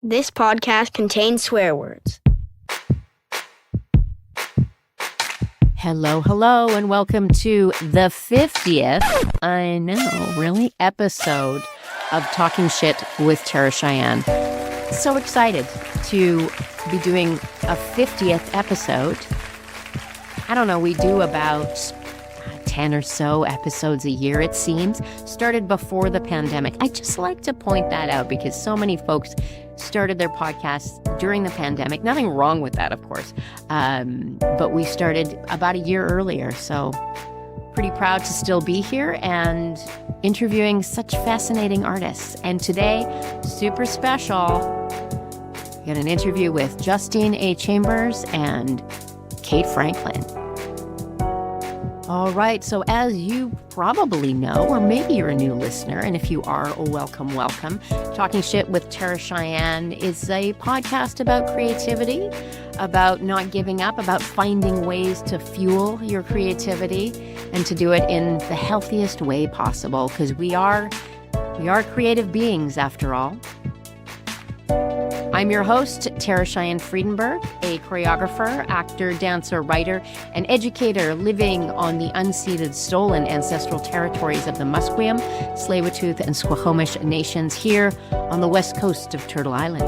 This podcast contains swear words. Hello, and welcome to the 50th, I know, really, episode of Talking Shit with Cheyenne. So excited to be doing a 50th episode. I don't know, we do about 10 or so episodes a year, it seems. Started before the pandemic. I just like to point that out because so many folks started their podcasts during the pandemic. Nothing wrong with that, of course. But we started about a year earlier. So pretty proud to still be here and interviewing such fascinating artists. And today, super special, we got an interview with Justine A. Chambers and Kate Franklin. All right, so as you probably know, or maybe you're a new listener, and if you are, welcome. Talking Shit with Cheyenne is a podcast about creativity, about not giving up, about finding ways to fuel your creativity and to do it in the healthiest way possible, because we are creative beings after all. I'm your host, Cheyenne Friedenberg, a choreographer, actor, dancer, writer, and educator living on the unceded stolen ancestral territories of the Musqueam, Tsleil-Waututh, and Squamish nations here on the west coast of Turtle Island.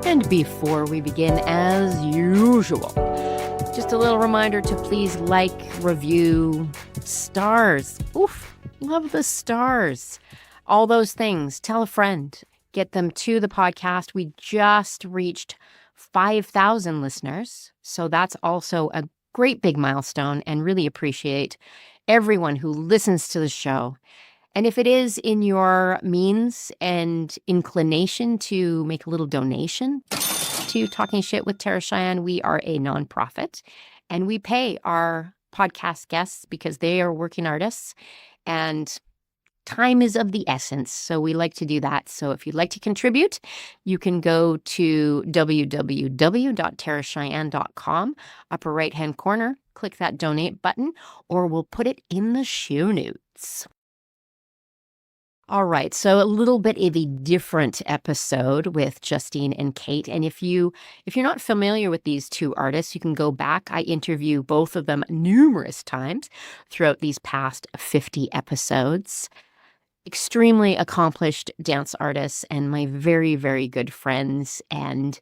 And before we begin, as usual, just a little reminder to please like, review, stars. Oof, love the stars. All those things. Tell a friend. Get them to the podcast. We just reached 5,000 listeners. So that's also a great big milestone, and really appreciate everyone who listens to the show. And if it is in your means and inclination to make a little donation to Talking Shit with Cheyenne, we are a nonprofit, and we pay our podcast guests because they are working artists, and time is of the essence. So we like to do that. So if you'd like to contribute, you can go to www.terracheyenne.com, upper right-hand corner, click that donate button, or we'll put it in the show notes. All right, so a little bit of a different episode with Justine and Kate. And if you're not familiar with these two artists, you can go back. I interview both of them numerous times throughout these past 50 episodes. Extremely accomplished dance artists and my very, very good friends. And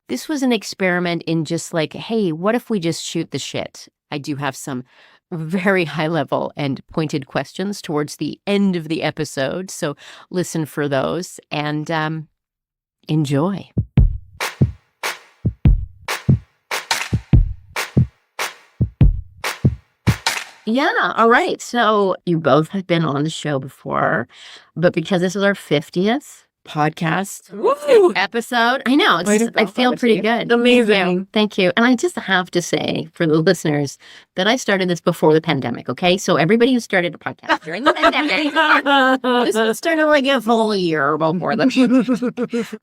this was an experiment in just like, hey, what if we just shoot the shit? I do have some very high level and pointed questions towards the end of the episode. So listen for those and enjoy. Yeah. All right. So you both have been on the show before, but because this is our 50th podcast episode, I know I feel pretty good. Amazing. Thank you. And I just have to say for the listeners that I started this before the pandemic. Okay, so everybody who started a podcast during the pandemic, this started like a full year before them.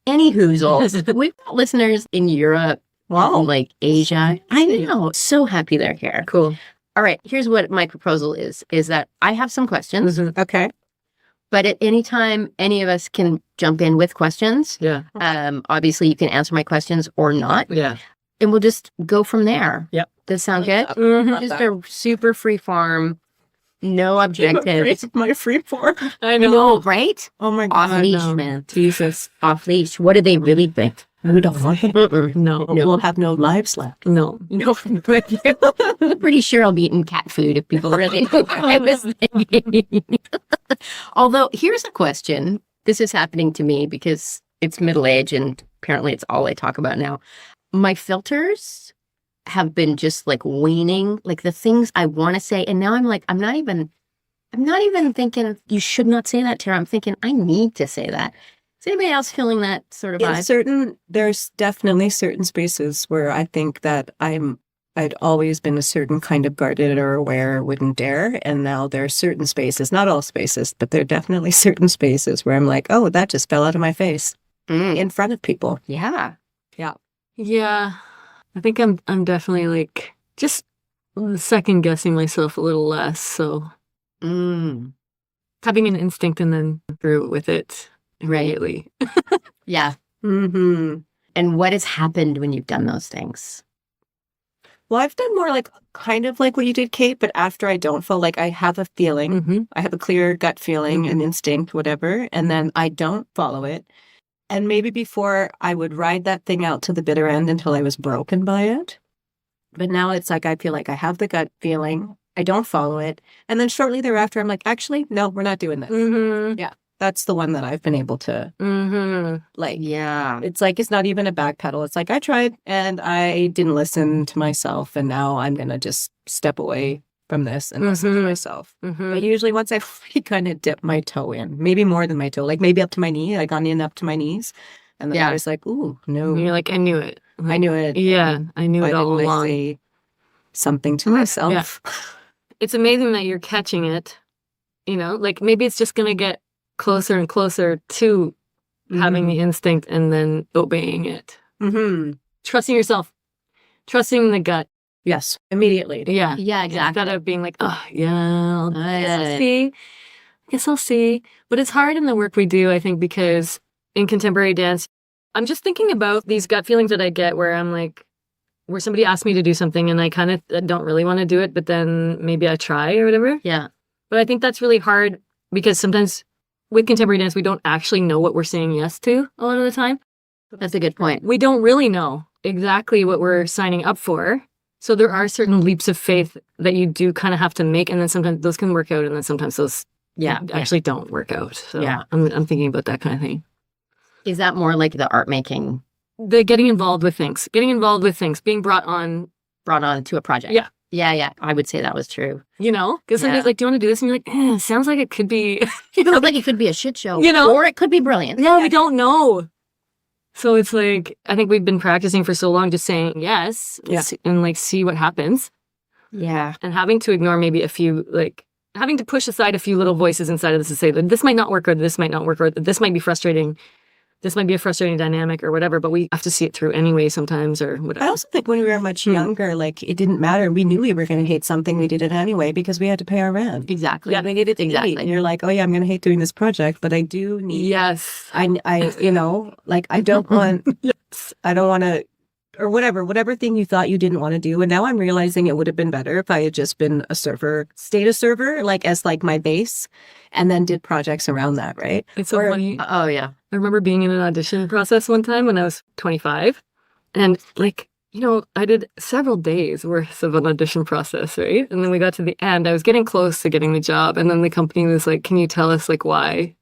Any hoozles, we've got listeners in Europe, like Asia. I know. So happy they're here. Cool. All right. Here's what my proposal is that I have some questions. Mm-hmm. Okay. But at any time, any of us can jump in with questions. Yeah. Obviously, you can answer my questions or not. Yeah. And we'll just go from there. Yep. Does that sound good? Mm-hmm. Just a super free form, no objectives. My free form. I know. No, right? Oh my Off God. leash, No. man. Jesus. Off leash. What do they really think? We don't want it. No. No. We'll have no lives left. No. No. I'm pretty sure I'll be eating cat food if people really think I was thinking. Although, here's a question. This is happening to me because it's middle age and apparently it's all I talk about now. My filters have been just like waning, like the things I want to say. And now I'm like, I'm not even thinking you should not say that, Tara. I'm thinking I need to say that. Is anybody else feeling that sort of vibe? There's definitely certain spaces where I think that I'd always been a certain kind of guarded or aware, wouldn't dare. And now there are certain spaces, not all spaces, but there are definitely certain spaces where I'm like, oh, that just fell out of my face in front of people. Yeah. Yeah. I think I'm definitely like just second guessing myself a little less. So having an instinct and then through with it immediately. Yeah. Mm-hmm. And what has happened when you've done those things? Well, I've done more like kind of like what you did, Kate, but after I don't feel like I have a feeling, Mm-hmm. I have a clear gut feeling, an instinct, whatever, and then I don't follow it. And maybe before I would ride that thing out to the bitter end until I was broken by it. But now it's like I feel like I have the gut feeling, I don't follow it. And then shortly thereafter, I'm like, actually, no, we're not doing that. Mm-hmm. Yeah. That's the one that I've been able to like. Yeah. It's like, it's not even a backpedal. It's like, I tried and I didn't listen to myself. And now I'm going to just step away from this and listen to myself. But usually once I kind of dip my toe in, maybe more than my toe, like maybe up to my knee, I gone in up to my knees. And then I was like, ooh, no. You're like, I knew it. I knew it. Yeah, I knew it all along. Say something to myself. Yeah. It's amazing that you're catching it. You know, like maybe it's just going to get closer and closer to having the instinct and then obeying it. Trusting yourself. Trusting the gut. Yes, immediately. Yeah. Yeah, exactly. Instead of being like, oh, yeah, I'll see. I guess I'll see. But it's hard in the work we do, I think, because in contemporary dance, I'm just thinking about these gut feelings that I get where I'm like, where somebody asks me to do something and I kind of don't really want to do it, but then maybe I try or whatever. Yeah. But I think that's really hard because sometimes with contemporary dance, we don't actually know what we're saying yes to a lot of the time. That's a good point. We don't really know exactly what we're signing up for. So there are certain leaps of faith that you do kind of have to make. And then sometimes those can work out. And then sometimes those actually don't work out. So I'm thinking about that kind of thing. Is that more like the art making? The getting involved with things, being brought on to a project. Yeah. Yeah. I would say that was true. You know, because somebody's like, do you want to do this? And you're like, sounds like it could be, Sounds like it could be a shit show. You know? Or it could be brilliant. Yeah, we don't know. So it's like, I think we've been practicing for so long just saying yes and like see what happens. Yeah. And having to ignore maybe a few, like having to push aside a few little voices inside of this to say that this might not work or this might not work or this might be frustrating. This might be a frustrating dynamic or whatever, but we have to see it through anyway sometimes or whatever. I also think when we were much younger, like it didn't matter. We knew we were going to hate something. We did it anyway because we had to pay our rent. Exactly. Yeah, we needed to eat. And you're like, oh yeah, I'm going to hate doing this project, but I do need. Yes. I you know, like I don't want. I don't want to, or whatever thing you thought you didn't want to do. And now I'm realizing it would have been better if I had just been stayed a server, like as like my base, and then did projects around that, right? It's so funny. Oh yeah. I remember being in an audition process one time when I was 25 and like, you know, I did several days worth of an audition process, right? And then we got to the end, I was getting close to getting the job. And then the company was like, can you tell us like why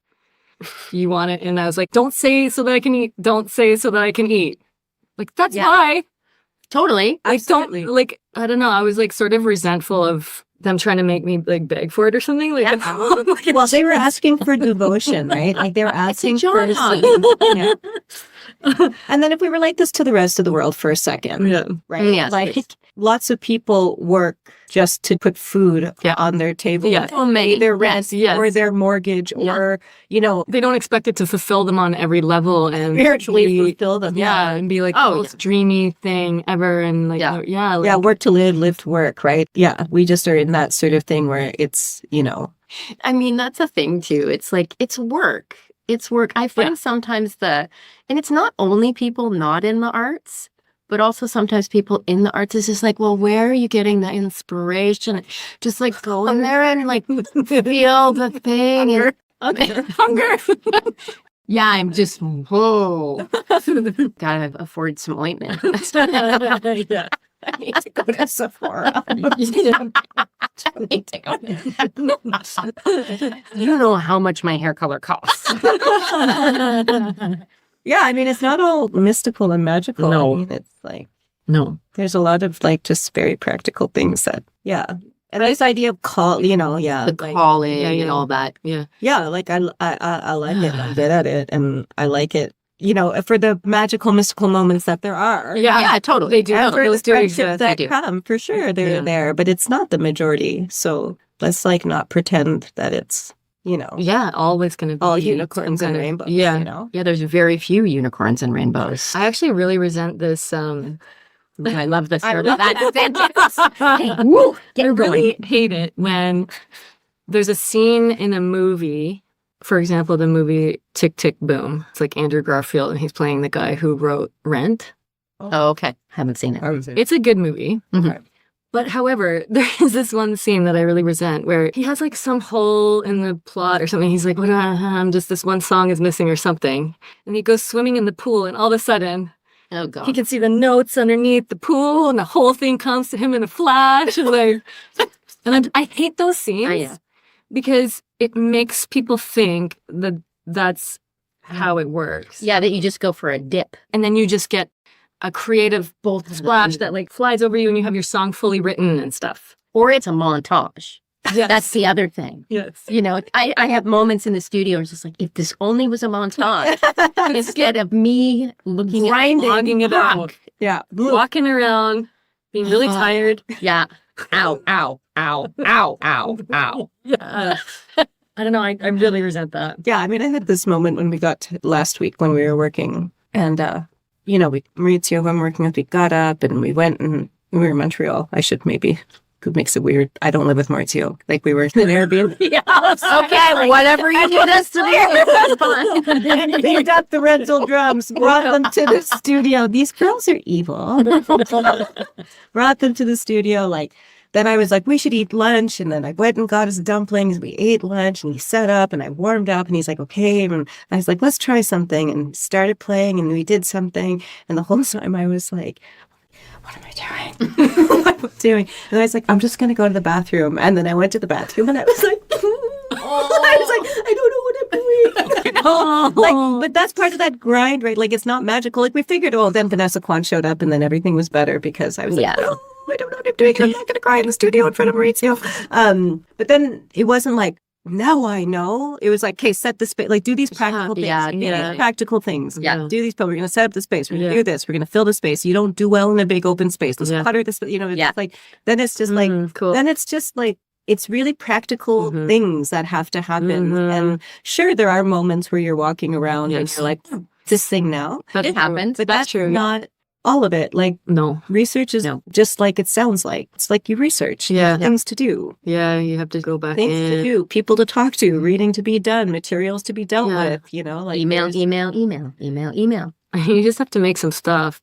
you want it? And I was like, don't say so that I can eat. Don't say so that I can eat. Like, that's why. Totally. I don't, like, I don't know. I was like sort of resentful of them trying to make me like beg for it or something. Like, well, they were asking for devotion, right? Like they were asking for. Yeah. And then if we relate this to the rest of the world for a second, right? Yes, like please. Lots of people work just to put food on their table, pay their rent or their mortgage, or you know, they don't expect it to fulfill them on every level and spiritually fulfill them, and be like the most dreamy thing ever, and like work to live to work, right? Yeah, we just are in that sort of thing where it's, you know, I mean, that's a thing too. It's like it's work. It's work. I find sometimes and it's not only people not in the arts, but also sometimes people in the arts is just like, well, where are you getting the inspiration? Just like go in there and like feel the thing. Hunger. Yeah, I'm just, gotta afford some ointment. Yeah. I need to go to Sephora. You don't know how much my hair color costs. Yeah, I mean, it's not all mystical and magical. No. I mean, it's like, there's a lot of like just very practical things that, And this idea of call, you know, the calling and all that. Yeah, like I like it. I'm good at it, and I like it. You know, for the magical, mystical moments that there are. Yeah, totally. They do. And for those the do friendships exist. that come, for sure, they're there, but it's not the majority. So let's like not pretend that it's, you know, always going to be all unicorns and rainbows. You know, there's very few unicorns and rainbows. I actually really resent this I love the start of that sentence. Hey, woo, I get really going. hate it when there's a scene in a movie, for example, the movie Tick, Tick, Boom. It's like Andrew Garfield, and he's playing the guy who wrote Rent. Oh, okay. Haven't seen it. It's a good movie. Mhm. But however, there is this one scene that I really resent where he has like some hole in the plot or something. He's like, just this one song is missing or something. And he goes swimming in the pool, and all of a sudden, Oh, God. he can see the notes underneath the pool, and the whole thing comes to him in a flash. And I hate those scenes yeah. because it makes people think that that's how it works. Yeah, that you just go for a dip. And then you just get a creative splash that like flies over you, and you have your song fully written and stuff. Or it's a montage. Yes. That's the other thing. Yes. You know, I have moments in the studio where it's just like, if this only was a montage, instead of me looking at Logging it out. Yeah. Walking around, being really tired. Yeah. Ow, ow, ow, ow, ow, ow. Yeah. I don't know. I really resent that. Yeah, I mean, I had this moment when we got to last week when we were working, and Maurizio, who I'm working with, we got up and we went, and we were in Montreal. It makes it weird. I don't live with Maurizio. Like, we were in an Airbnb. Okay, whatever you need us to do. Picked up the rental drums, brought them to the studio. These girls are evil. Brought them to the studio. Then I was like, we should eat lunch. And then I went and got us dumplings. We ate lunch, and he set up, and I warmed up, and he's like, okay. And I was like, let's try something, and started playing, and we did something. And the whole time I was like, what am I doing? What am I doing? And I was like, I'm just going to go to the bathroom. And then I went to the bathroom, and I was like, I was like, I don't know what I'm doing. But that's part of that grind, right? Like, it's not magical. Like, we figured, then Vanessa Kwan showed up, and then everything was better because I was like, no, I don't know what I'm doing. I'm not going to cry in the studio in front of Maurizio. But then it wasn't like, now I know. It was like, okay, set the space, like do these practical things. Yeah. Practical things. Yeah. Do these, but we're going to set up the space. We're going to do this. We're going to fill the space. You don't do well in a big open space. Let's clutter this, it's like, then it's just like, cool. then it's just like, it's really practical things that have to happen. And sure, there are moments where you're walking around and you're like, this thing now. It happens. But that's true. not all of it. Like, No. research is just like it sounds like. It's like you research. Yeah. Things to do. Yeah, you have to go back Things to in. do. People to talk to. Reading to be done. Materials to be dealt with. Like Email. You just have to make some stuff.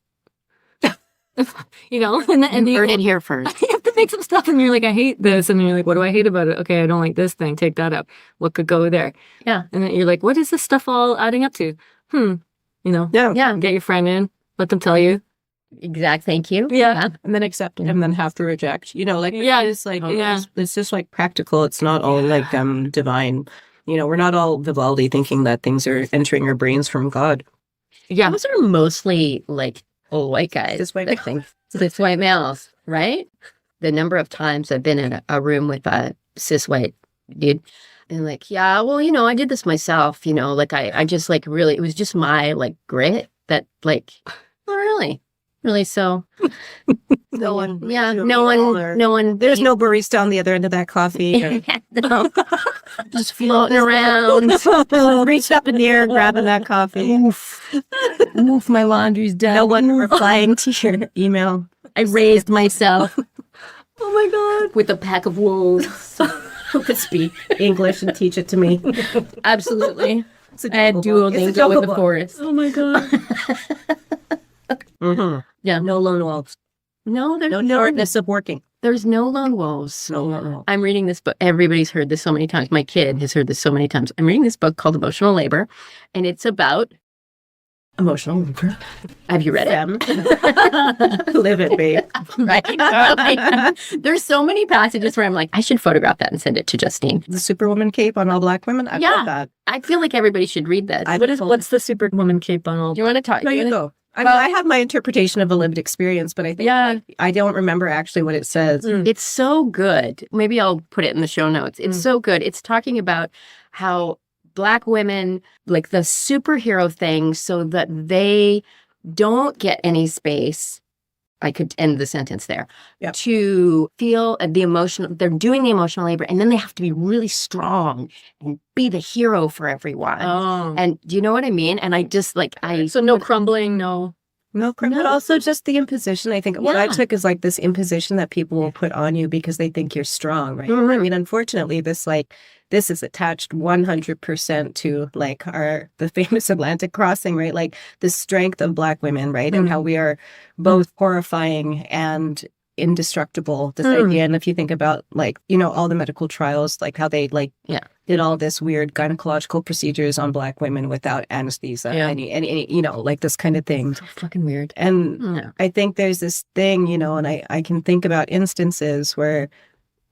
And You heard it here first. you have to make some stuff, and you're like, I hate this, and you're like, what do I hate about it? Okay, I don't like this thing. Take that up. What could go there? Yeah. And then you're like, what is this stuff all adding up to? Yeah. Yeah. Get your friend in. Let them tell you. Exact. Thank you. Yeah. And then accept it. And then have to reject. It's like, Yeah. it's just like practical. It's not all like divine. We're not all Vivaldi thinking that things are entering our brains from God. Yeah. Those are mostly like old white guys. Cis white that think. Cis white males, right? The number of times I've been in a room with a cis white dude, and like, yeah, well, I did this myself. I just like really, it was just my like grit that like, oh, really. So No one. no one. There's no barista on the other end of that coffee. No. Just floating around. Reached up in the air, grabbing that coffee. Oof, my laundry's done. No one replying to your email. I raised myself Oh my God. with a pack of wolves. Who could speak English and teach it to me? Absolutely. It's a I had jungle book. It's a Duolingo with jungle the book. forest. Oh my God. Yeah. No lone wolves. No, there's No shortness of working. There's no lone wolves. No lone wolves. I'm reading this book. Everybody's heard this so many times. My kid has heard this so many times. I'm reading this book called Emotional Labor, and it's about Emotional labor. Have you read it? Live it, babe. Right. There's so many passages where I'm like, I should photograph that and send it to Justine. The Superwoman cape on all black women. I love that. I feel like everybody should read this. What's the Superwoman cape on all? Do you want to talk? No, you go. I have my interpretation of a lived experience, but I think I don't remember actually what it says. It's so good. Maybe I'll put it in the show notes. It's so good. It's talking about how Black women, like the superhero thing, so that they don't get any space. I could end the sentence there. Yep. To feel the emotional, they're doing the emotional labor, and then they have to be really strong and be the hero for everyone. Oh. And do you know what I mean? And I just like, So no crumbling, no. No, but also just the imposition. I think what I took is like this imposition that people will put on you because they think you're strong, right? I mean, unfortunately, this is attached 100% to like the famous Atlantic crossing, right? Like the strength of Black women, right? And how we are both horrifying and indestructible, this idea. And if you think about like, you know, all the medical trials, like how they did all this weird gynecological procedures on Black women without anesthesia, any you know, like this kind of thing. So fucking weird. And I think there's this thing, you know, and I can think about instances where,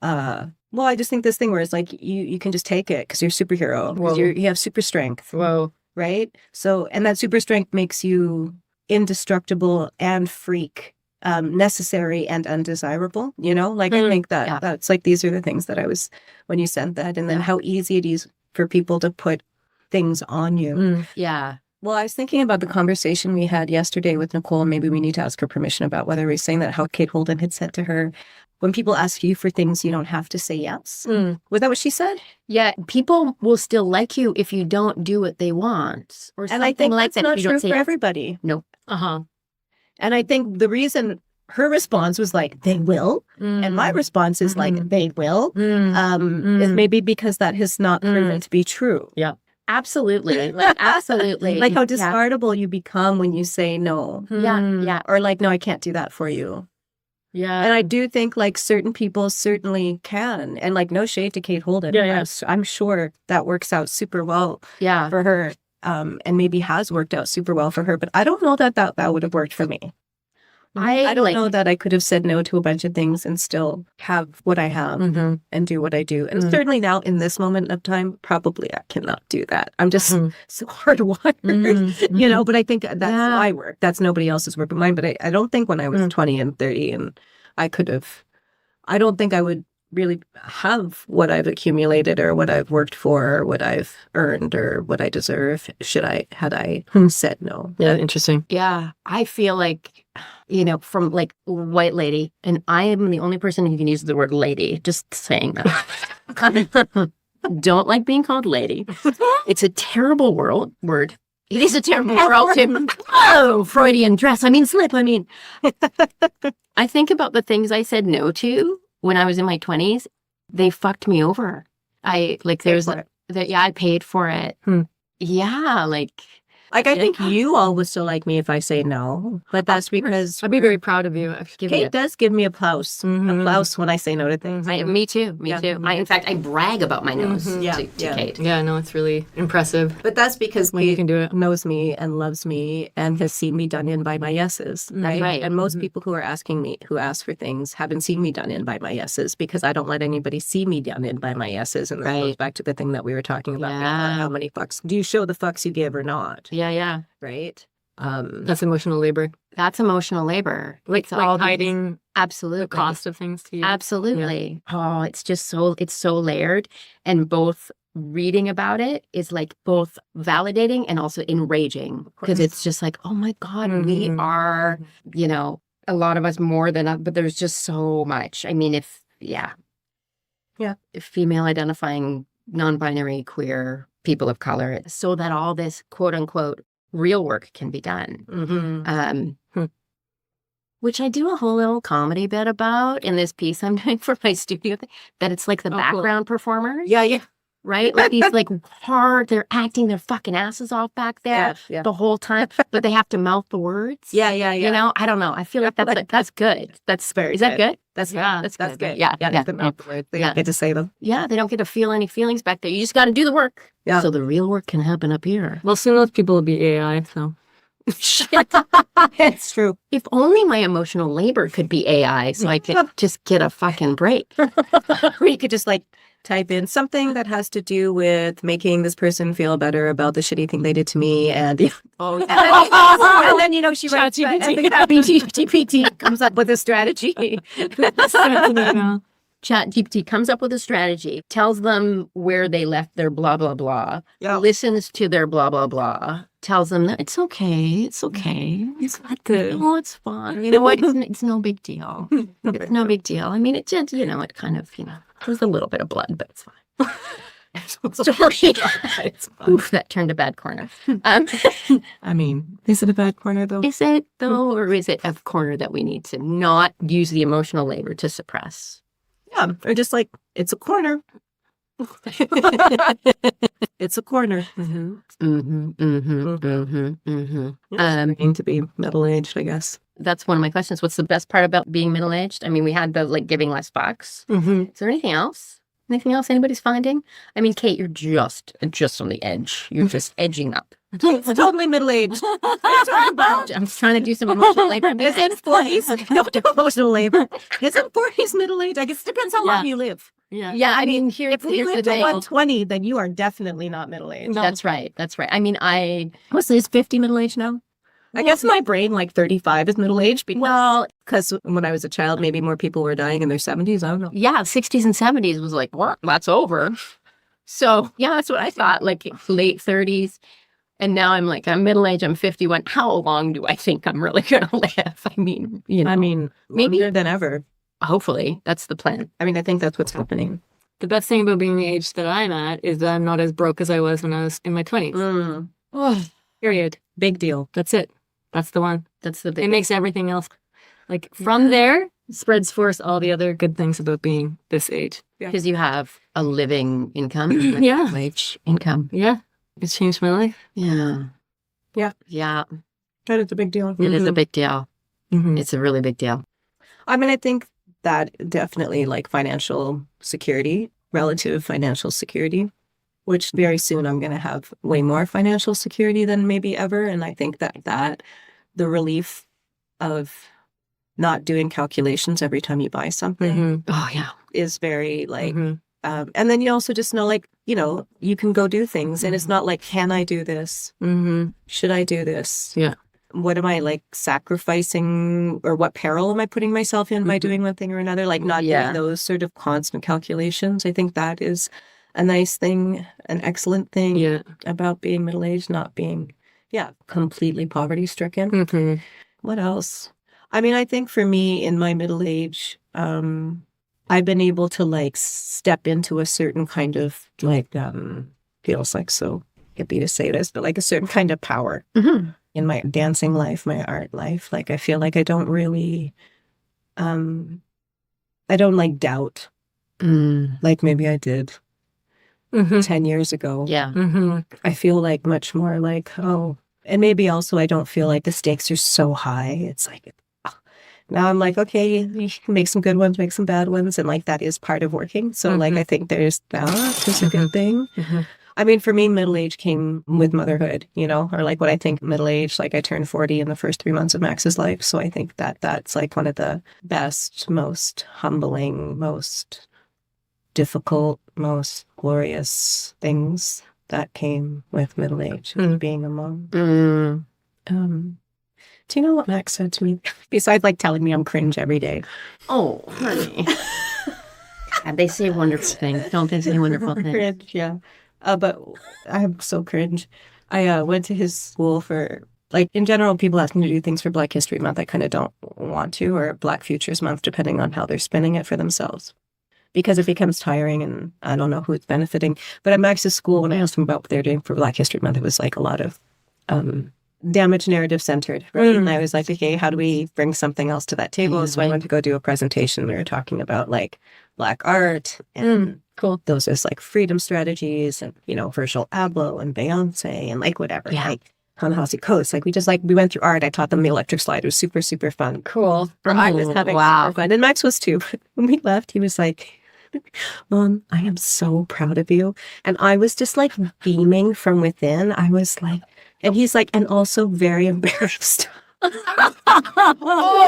well, I just think this thing where it's like you can just take it because you're a superhero, because you have super strength. Whoa. Right? So, and that super strength makes you indestructible and freak, necessary and undesirable, you know? Like, I think that's like, these are the things that I was, when you sent that, and then how easy it is for people to put things on you. Yeah. Well, I was thinking about the conversation we had yesterday with Nicole. Maybe we need to ask her permission about whether we're saying that, how Kate Holden had said to her, when people ask you for things, you don't have to say yes. Was that what she said? Yeah, people will still like you if you don't do what they want. Or and I think like that's not true for everybody. No. And I think the reason her response was like, they will. And my response is like, they will. Is maybe because that has not proven to be true. Yeah. Absolutely. Like, absolutely. Like how discardable you become when you say no. Yeah. Or like, no, I can't do that for you. Yeah. And I do think like certain people certainly can. And like no shade to Kate Holden. I'm sure that works out super well for her. And maybe has worked out super well for her. But I don't know that would have worked for me. I don't know that I could have said no to a bunch of things and still have what I have and do what I do. And certainly now in this moment of time, probably I cannot do that. I'm just so hardwired, you know, but I think that's my work. That's nobody else's work but mine. But I don't think when I was 20 and 30 and I don't think I would really have what I've accumulated or what I've worked for or what I've earned or what I deserve had I said no. Yeah, interesting. Yeah, I feel like, you know, from like white lady, and I am the only person who can use the word lady, just saying that. Don't like being called lady. It's a terrible word. It is a terrible word. Oh, Freudian dress. I mean, slip. I mean, I think about the things I said no to when I was in my 20s. They fucked me over. I paid for it. Yeah, I think you all would still like me if I say no, but that's because I'd be very proud of you. Kate does give me applause when I say no to things. Me too. In fact, I brag about my nose to Kate. Yeah, no, it's really impressive. But that's because when Kate you can do it. knows me and loves me and has seen me done in by my yeses, right? And most people who ask for things haven't seen me done in by my yeses because I don't let anybody see me done in by my yeses. And that goes back to the thing that we were talking about. How many fucks do you show the fucks you give or not? Yeah. Right. That's emotional labor. That's emotional labor. Like hiding absolutely the cost of things to you. Absolutely. Yeah. Oh, it's so layered, and both reading about it is like both validating and also enraging because it's just like, oh my God, we are, you know, a lot of us more than, but there's just so much. I mean, if female identifying, non-binary, queer, people of color, so that all this quote unquote real work can be done. Which I do a whole little comedy bit about in this piece I'm doing for my studio thing, that it's like the background performers. Yeah. Right? Like these like hard, they're acting their fucking asses off back there the whole time, but they have to mouth the words. Yeah. You know, I don't know. I feel like that's good. That's very, is that good? That's good. Yeah. The mouth the words. They don't get to say them. Yeah, they don't get to feel any feelings back there. You just got to do the work. Yeah. So the real work can happen up here. Well, soon those people will be AI, so. It's true. If only my emotional labor could be AI, so I could just get a fucking break. Or you could just like type in something that has to do with making this person feel better about the shitty thing they did to me, and and then you know she writes GPT comes up with a strategy. ChatGPT comes up with a strategy, tells them where they left their blah, blah, blah, listens to their blah, blah, blah, tells them that it's okay. It's not good. Oh, it's fine. You know what? It's no big deal. It's no big deal. I mean, it just, you know, it kind of, you know, there's a little bit of blood, but it's fine. story. Oof, that turned a bad corner. I mean, is it a bad corner though? Is it though, or is it a corner that we need to not use the emotional labor to suppress? Yeah, or just like it's a corner. It's a corner. Need to be middle-aged, I guess. That's one of my questions. What's the best part about being middle-aged? I mean, we had the like giving less fucks. Is there anything else? Anything else anybody's finding? I mean, Kate, you're just on the edge. You're just edging up. Totally middle-aged. I'm trying to do some emotional labor. Isn't 40s? No, emotional labor. Isn't 40s middle-aged? I guess it depends how long you live. Yeah, I mean, here's If you the live to thing. 120, then you are definitely not middle-aged. No. That's right. I mean, Is 50 middle-aged now? I guess my brain, like 35 is middle-aged because when I was a child, maybe more people were dying in their 70s. I don't know. yeah, 60s and 70s was like, what? That's over. So, yeah, that's what I thought, like late 30s. And now I'm like, I'm middle-aged, I'm 51. How long do I think I'm really going to live? I mean, Maybe longer than ever. Hopefully, that's the plan. I mean, I think that's what's happening. The best thing about being the age that I'm at is that I'm not as broke as I was when I was in my 20s. Oh, period. Big deal. That's it. That's the one. That's the big. It makes everything else, like from there, spreads forth all the other good things about being this age. Because you have a living income. Yeah. Wage income. Yeah. It's changed my life. Yeah. Yeah. Yeah. That is a big deal. It is a big deal. It's a really big deal. I mean, I think that definitely like financial security, relative financial security, which very soon I'm going to have way more financial security than maybe ever. And I think that the relief of not doing calculations every time you buy something Oh, yeah. is very like, and then you also just know, like, you can go do things and it's not like, can I do this? Should I do this? Yeah. What am I like sacrificing, or what peril am I putting myself in by doing one thing or another? Like not doing those sort of constant calculations. I think that is a nice thing, an excellent thing about being middle-aged, not being, completely poverty stricken. What else? I mean, I think for me in my middle age, I've been able to like step into a certain kind of like, feels like so hippie to say this, but like a certain kind of power. In my dancing life, my art life. Like, I feel like I don't really, I don't like doubt, like maybe I did 10 years ago. Yeah. I feel like much more like, and maybe also I don't feel like the stakes are so high. It's like, now I'm like, okay, you can make some good ones, make some bad ones. And like, that is part of working. So like, I think there's that is a good thing. I mean, for me, middle age came with motherhood, or like what I think middle age, like I turned 40 in the first 3 months of Max's life. So I think that that's like one of the best, most humbling, most difficult, most glorious things that came with middle age, being a mom. Do you know what Max said to me? Besides like telling me I'm cringe every day. Oh, honey. And they say wonderful things. Don't they say wonderful things? Cringe, yeah. But I'm so cringe. I went to his school for, like, in general, people ask me to do things for Black History Month. I kind of don't want to, or Black Futures Month, depending on how they're spinning it for themselves. Because it becomes tiring and I don't know who it's benefiting. But at Max's school, when I asked them about what they're doing for Black History Month, it was like a lot of damage narrative centered. Right? And I was like, okay, how do we bring something else to that table? So I went to go do a presentation. We were talking about like Black art and those as like freedom strategies and, Virgil Abloh and Beyonce and like whatever. Yeah. Like Ta-Nehisi Coates. Like we went through art. I taught them the electric slide. It was super, super fun. Cool. I was having super fun. And Max was too. When we left, he was like, Mom, I am so proud of you. And I was just like beaming from within. I was like, and he's like, and also very embarrassed. Wow.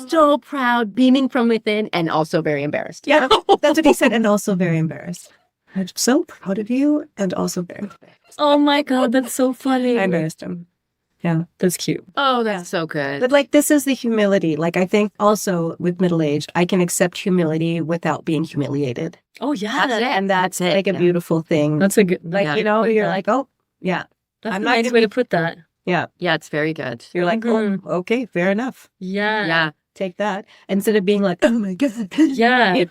So proud, beaming from within, and also very embarrassed. Yeah, that's what he said, and also very embarrassed. I'm so proud of you, and also very embarrassed. Oh my God, that's so funny. I embarrassed him. Yeah, that's cute. Oh, that's so good. But like, this is the humility. Like, I think also with middle age, I can accept humility without being humiliated. Oh yeah, And that's like a beautiful thing. That's a good, like, you're like, oh, yeah. That's a nice way to put that. Yeah. Yeah, it's very good. You're like, oh, okay, fair enough. Yeah. Yeah. Take that. Instead of being like, oh my God. Yeah.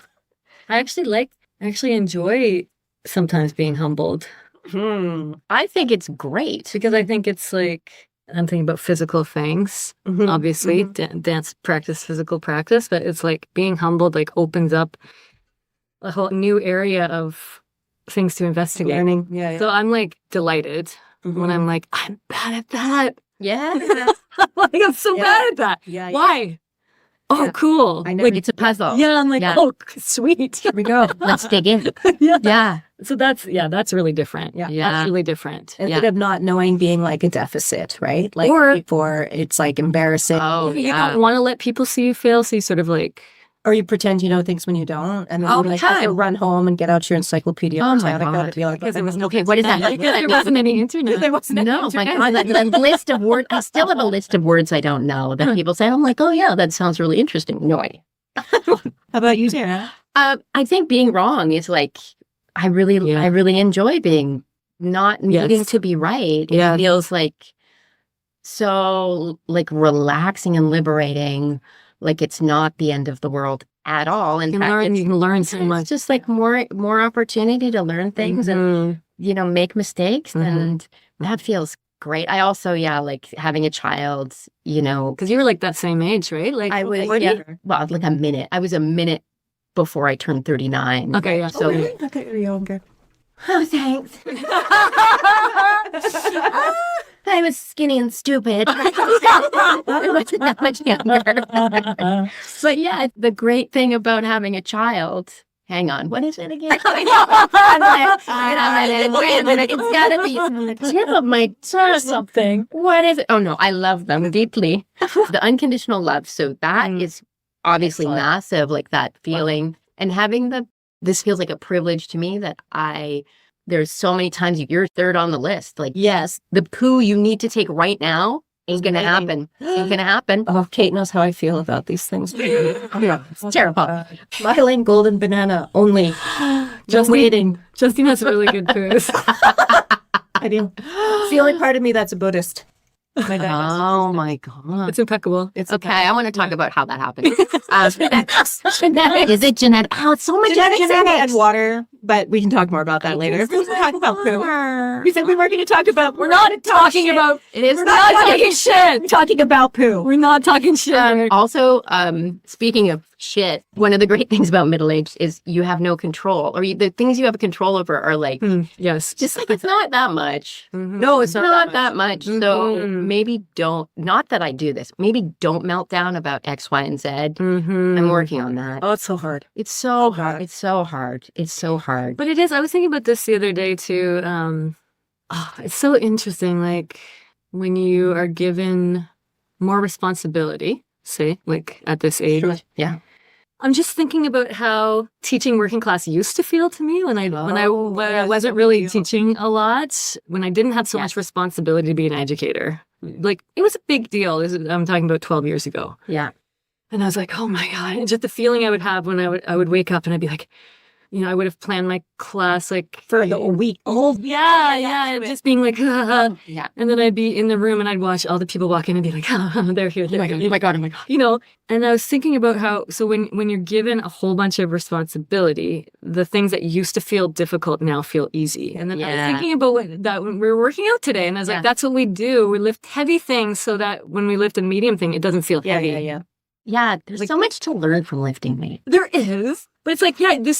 I actually like actually enjoy sometimes being humbled I think it's great. because I think it's like, I'm thinking about physical things, obviously, dance practice, physical practice, but it's like being humbled, like opens up a whole new area of things to investigate. Learning. Yeah. So I'm like delighted when I'm like, I'm bad at that. Yeah. Like, I'm so bad at that. Yeah. Why? Oh, Yeah. cool. I know. Like, It's a puzzle. yeah, I'm like, Yeah. oh, sweet. Here we go. Let's dig in. Yeah. Yeah. So that's really different. Yeah. That's really different. Instead of not knowing being like a deficit, right? Like Or- before it's like embarrassing. Oh, You yeah. don't want to let people see you fail, so you sort of like, Or you pretend you know things when you don't. And then All you the like have to time. run home and get out your encyclopedia. Oh, my Britannica God. to be like, because it was Okay, what is that? there wasn't any internet. There wasn't any No, my internet. God, the list of words. I still have a list of words I don't know that people say. I'm like, oh yeah, that sounds really interesting. No idea. How about you, Sarah? I think being wrong is like, I really enjoy being not needing to be right. Yeah. It feels like so like relaxing and liberating. Like it's not the end of the world at all. In You fact, can it's learn so much. just like more opportunity to learn things and make mistakes, and that feels great. I also like having a child, Because you were like that same age, right? Like I was younger. well, like a minute. I was a minute before I turned 39. Okay, yeah. So Okay, you're younger. oh, thanks. I was skinny and stupid. I wasn't that much younger. But yeah, the great thing about having a child. Hang on, what is it again? It's gotta be the tip of my tongue or something. What is it? Oh no, I love them deeply. The unconditional love. So that is obviously massive, like that feeling. And having this feels like a privilege to me that there's so many times you're third on the list. Like, yes, the poo you need to take right now ain't gonna happen. Ain't gonna happen. Oh, Kate knows how I feel about these things. Yeah, it's terrible. Smiling golden banana only. Just waiting. Justine has really good poos. I do. It's the only part of me that's a Buddhist. My dad is. Oh my God. It's impeccable. It's Okay, I want to talk about how that happened. Genetics. Is it genetic? Oh, it's so much genetics and genetics. water, but we can talk more about that later. We're talking about poo. We said we were going to talk about. We're not talking about. It is We're not talking shit. We're talking about poo. We're not talking shit. Also, speaking of shit, one of the great things about middle age is you have no control, or the things you have control over are like Yes. just like it's not that much. No, it's Not that much. So maybe don't. Not that I do this. Maybe don't melt down about X, Y, and Z. I'm working on that. Oh, it's so hard. It's so hard. It's so hard. It's so hard. But it is. I was thinking about this the other day too. It's so interesting. Like when you are given more responsibility, say, like at this age. Sure. Yeah. I'm just thinking about how teaching working class used to feel to me when I wasn't really teaching a lot, when I didn't have so much responsibility to be an educator. Like it was a big deal. I'm talking about 12 years ago. Yeah. And I was like, oh my God. And just the feeling I would have when I would wake up and I'd be like, I would have planned my class like For a week. Oh, yeah. And just being like, Yeah. And then I'd be in the room and I'd watch all the people walk in and be like, they're here. Oh my God. Oh my God. Oh my God. And I was thinking about how, so when you're given a whole bunch of responsibility, the things that used to feel difficult now feel easy. And then I was thinking about that when we were working out today. And I was like, that's what we do. We lift heavy things so that when we lift a medium thing, it doesn't feel heavy. Yeah. There's so much to learn from lifting weight. There is. But it's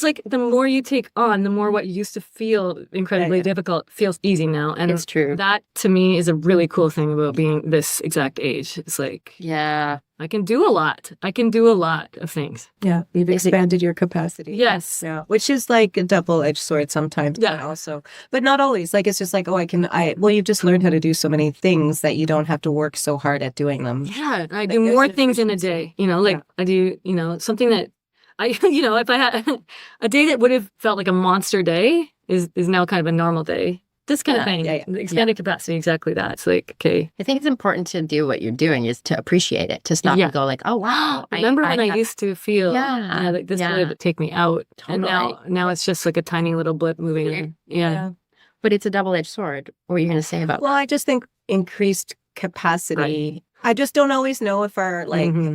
like, the more you take on, the more what used to feel incredibly difficult feels easy now. And It's true. That, to me, is a really cool thing about being this exact age. It's like, Yeah. I can do a lot. I can do a lot of things. Yeah, you've expanded your capacity. Yes. Yeah, which is like a double-edged sword sometimes. Yeah. But also, but not always. Like it's just like, well, you've just learned how to do so many things that you don't have to work so hard at doing them. Yeah. I do more things in a day. I do, something that if I had a day that would have felt like a monster day is now kind of a normal day. This kind of thing. Yeah. The expanded capacity, exactly that. It's like, okay. I think it's important to do what you're doing is to appreciate it, to stop and go like, oh, wow. Remember when I used to feel like this would take me out. Totally. And now it's just like a tiny little blip moving in. Yeah. But it's a double-edged sword. What are you going to say about Well, I just think increased capacity I just don't always know if our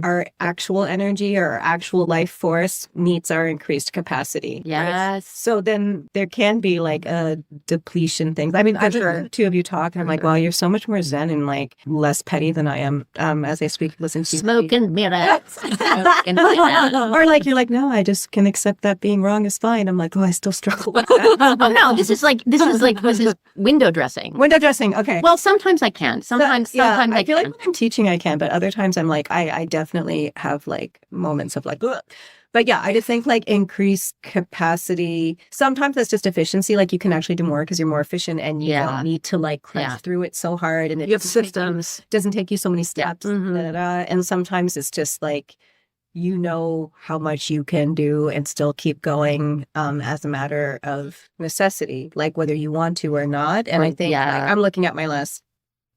our actual energy or our actual life force meets our increased capacity. Yes. Right? So then there can be like a depletion thing. I mean, I've heard the two of you talk, and I'm like, wow, you're so much more zen and like less petty than I am as I listen to you. Smoking mirrors. Or like you're like, no, I just can accept that being wrong is fine. I'm like, oh, I still struggle with that. Oh, no, this is window dressing. Window dressing, okay. Well, sometimes I can. Sometimes I feel can. like when I'm teaching I can, but other times I'm like, I definitely have like moments of like, ugh. But yeah, I just think like increased capacity. Sometimes that's just efficiency. Like you can actually do more because you're more efficient and you don't need to like crunch through it so hard. And it You have systems. doesn't take you so many steps. And sometimes it's just like, you know how much you can do and still keep going as a matter of necessity, like whether you want to or not. And I think like, I'm looking at my last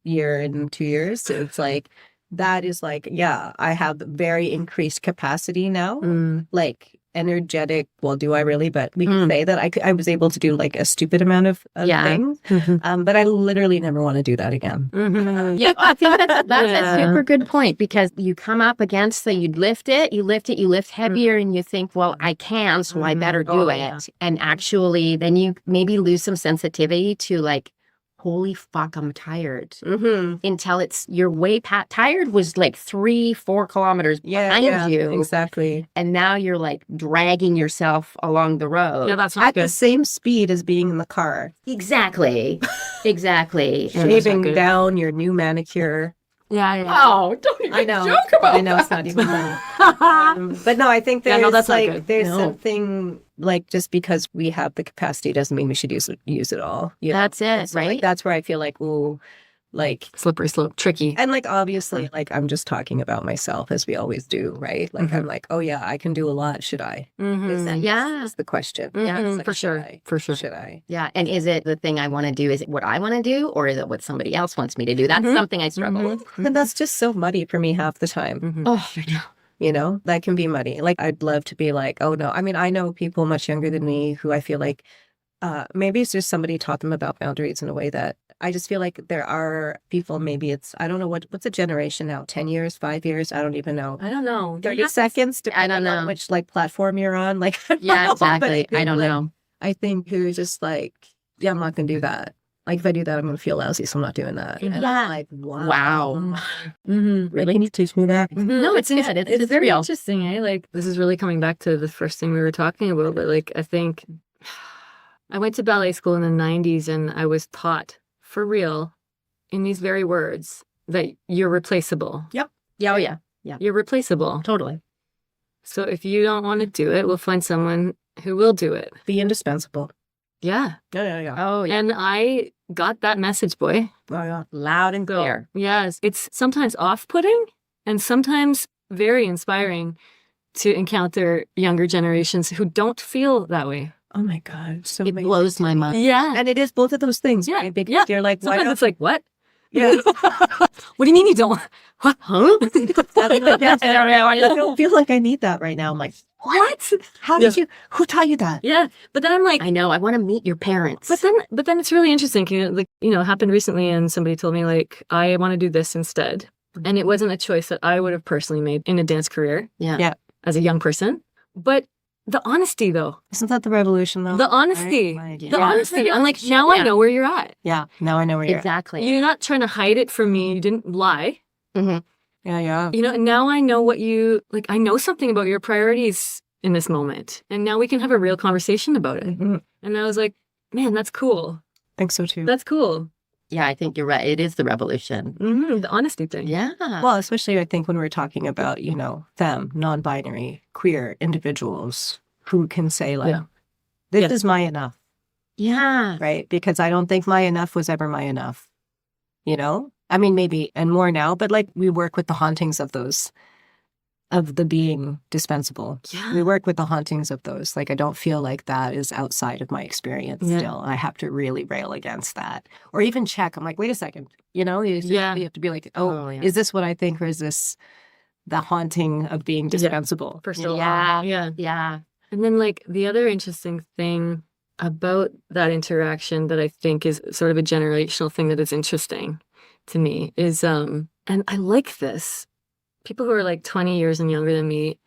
year and 2 years. So it's like, that is like, yeah, I have very increased capacity now, like energetic. Well, do I really? But we can say that I was able to do like a stupid amount of things. But I literally never want to do that again. Yeah, I think that's a super good point, because you come up against you lift heavier, and you think, well, I can, so I better do it. Yeah. And actually, then you maybe lose some sensitivity to like, holy fuck, I'm tired. Until you're way tired was like 3-4 kilometers behind you. Exactly. And now you're like dragging yourself along the road. Yeah, that's not at good. the same speed as being in the car. Exactly. Shaving down your new manicure. Yeah. Oh, don't even joke about I know it's not even funny. But no, I think there's that's not like good. there's something like, just because we have the capacity doesn't mean we should use it all. You know? That's it, So, right? like, that's where I feel like, ooh, like Slippery slope, tricky. and like obviously like I'm just talking about myself as we always do, right? Like I'm like, oh yeah, I can do a lot. Should I? Is the question. It's like, for sure. For sure. Should I? Yeah. And is it the thing I want to do? Is it what I want to do? Or is it what somebody else wants me to do? That's something I struggle with. And that's just so muddy for me half the time. Oh, I know. You know, that can be muddy. Like, I'd love to be like, oh no. I mean, I know people much younger than me who I feel like maybe it's just somebody taught them about boundaries in a way that I just feel like there are people, maybe it's, I don't know, what's a generation now? 10 years, 5 years? I don't even know. I don't know. 30 seconds? I don't know. On which like platform you're on. Like, Yeah, exactly. I don't know. I think who's just like, yeah, I'm not going to do that. Like, if I do that, I'm going to feel lousy, so I'm not doing that. And I'm like, wow. Really? Can you teach me that? No, it's good. It's very real. interesting, eh? Like, this is really coming back to the first thing we were talking about. But like, I think I went to ballet school in the 90s, and I was taught for real in these very words that you're replaceable. Yep. Yeah. Oh, yeah. Yeah. You're replaceable. Totally. So if you don't want to do it, we'll find someone who will do it. Be indispensable. Yeah. Yeah. Oh, yeah. And I got that message, boy. Oh, yeah. Loud and clear. Yes. It's sometimes off-putting and sometimes very inspiring to encounter younger generations who don't feel that way. Oh my God. So It blows my mind. Yeah. And it is both of those things, Yeah, right? Because yeah. you're like, why Sometimes don't it's like, what? Yeah. What do you mean you don't? What? Huh? I don't feel like I need that right now. I'm like, What? how did you, who taught you that? Yeah. But then I'm like, I know. I want to meet your parents. but then it's really interesting. It happened recently, and somebody told me like, I want to do this instead. And it wasn't a choice that I would have personally made in a dance career. Yeah. As a young person. But the honesty, though. Isn't that the revolution, though? The honesty. Right? The honesty. I'm like, now I know where you're at. Yeah. Now I know where you're Exactly. You're not trying to hide it from me. You didn't lie. at. Yeah. And now I know I know something about your priorities in this moment. And now we can have a real conversation about it. And I was like, man, that's cool. I think so too. That's cool. Yeah, I think you're right. It is the revolution. The honesty thing. Yeah. Well, especially I think when we're talking about, them, non-binary, queer individuals who can say like, this is my enough, Yeah. right? Because I don't think my enough was ever my enough, I mean, maybe, and more now, but like we work with the hauntings of those, of the being dispensable. Yeah. We work with the hauntings of those. Like, I don't feel like that is outside of my experience still. I have to really rail against that. Or even check. I'm like, wait a second. You have to be like, is this what I think? Or is this the haunting of being dispensable? For so Yeah. long. Yeah. Yeah. And then like the other interesting thing about that interaction that I think is sort of a generational thing that is interesting to me is, and I like this. People who are like 20 years and younger than me,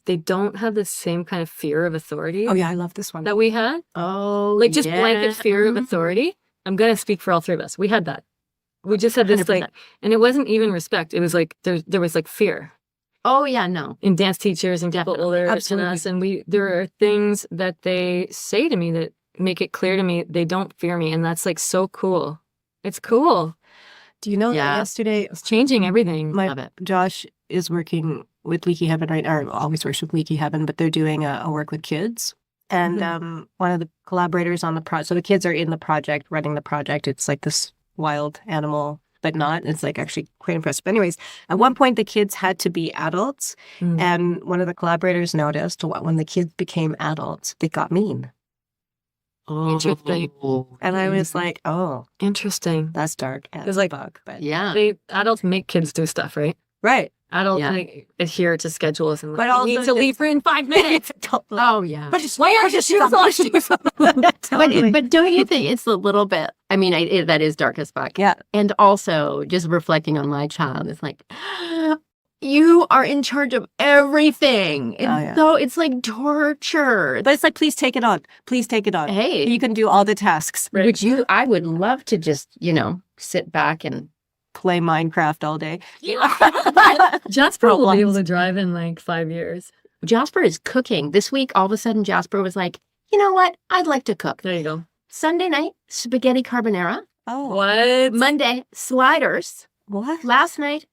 they don't have the same kind of fear of authority Oh yeah, I love this one. that we had. Oh, Like just blanket fear of authority. I'm going to speak for all three of us. We had that. We just had this 100%. like, and it wasn't even respect. It was like, there was like fear Oh, yeah, no. in dance teachers and people Definitely. older Absolutely. than us. And there are things that they say to me that make it clear to me they don't fear me. And that's like so cool. It's cool. Do you know that Yeah. yesterday It's changing everything. Love it. Josh is working with Leaky Heaven right now, or always works with Leaky Heaven, but they're doing a work with kids. And one of the collaborators on the project, so the kids are in the project, running the project. It's like this wild animal, but not. It's like actually quite impressive. But anyways, at one point the kids had to be adults. Mm. And one of the collaborators noticed when the kids became adults, they got mean. Interesting. And I was like, oh, Interesting. that's dark as It's like- fuck. But Yeah. Adults make kids do stuff, right? right. Adults Yeah. like, adhere to schedules and But like, also need to just- leave in 5 minutes. Oh, yeah. Why aren't your shoes on? But don't you think it's a little bit, I mean, that is dark as fuck. Yeah. And also, just reflecting on my child, it's like, you are in charge of everything. And Oh, yeah. so it's like torture. But it's like, please take it on. Please take it on. Hey, You can do all the tasks. I would love to just, sit back and Play Minecraft all day. Jasper will be able to drive in like 5 years. Jasper is cooking. This week, all of a sudden, Jasper was like, you know what? I'd like to cook. There you go. Sunday night, spaghetti carbonara. Oh. What? Monday, sliders. What? Last night,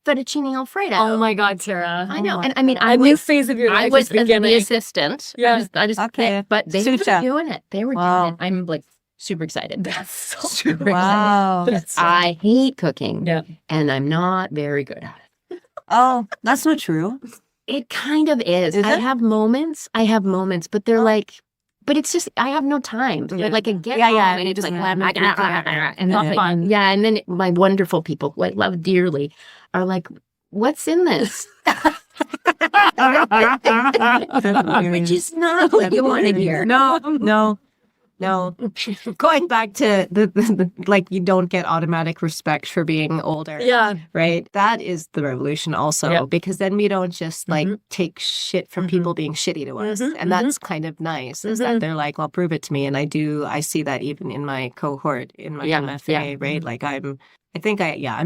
fettuccine alfredo. Oh my God, Tara. I know. my And I mean, A new phase of your I life was is the beginning. assistant. Yeah. I just Okay. but they Sous were chef. doing it. They were Wow. doing it. I'm like super excited. That's so Super Wow. That's so- I hate cooking. Yeah. And I'm not very good at it. Oh, that's not true. It kind of is. Is I it? have moments, but they're like, but it's just, I have no time. Yeah. Like I get Yeah, home yeah, and you it's just like, have and Not then, fun. yeah. And then my wonderful people who I love dearly are like, what's in this? Which is not what you want to hear. No. Going back to the like, you don't get automatic respect for being older. Yeah. Right? That is the revolution also, Yeah. because then we don't just like Mhm. take shit from Mhm. people being shitty to us. Mhm, And that's kind of nice, is Mhm. that they're like, well, prove it to me. And I see that even in my cohort, in my Yeah, MFA, yeah. right? Like I'm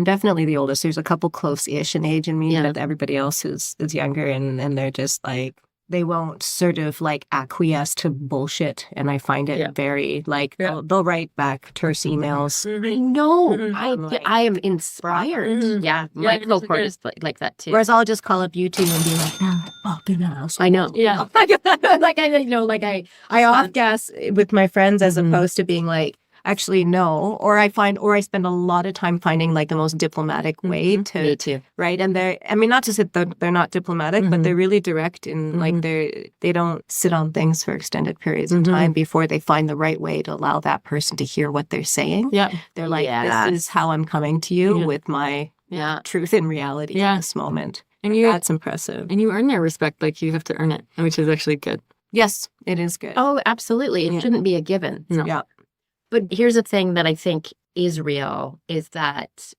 definitely the oldest. There's a couple close-ish in age in me, Yeah. but everybody else is younger, and they're just like, they won't sort of like acquiesce to bullshit. And I find it Yeah. very like, Yeah. they'll write back terse emails. I know. Mhm. I am inspired. Mhm. Yeah. My Yeah, cohort it's is like that too. Whereas I'll just call up you two and be like, fucking ass. I know. Yeah. I off gas with my friends as Mhm. opposed to being like, actually no. Or I spend a lot of time finding like the most diplomatic way Mhm. to, Me too. right? And not to say that they're not diplomatic, but Mhm. they're really direct in like Mhm. they don't sit on things for extended periods of Mhm. time before they find the right way to allow that person to hear what they're saying. Yeah. They're like, Yes. this is how I'm coming to you Yeah. with my Yeah. truth and reality Yeah. in this moment. And you That's impressive. earn their respect. Like you have to earn it, which is actually good. Yes, it is good. Oh, absolutely. It Yeah. shouldn't be a given. No. Yeah. But here's the thing that I think is real is that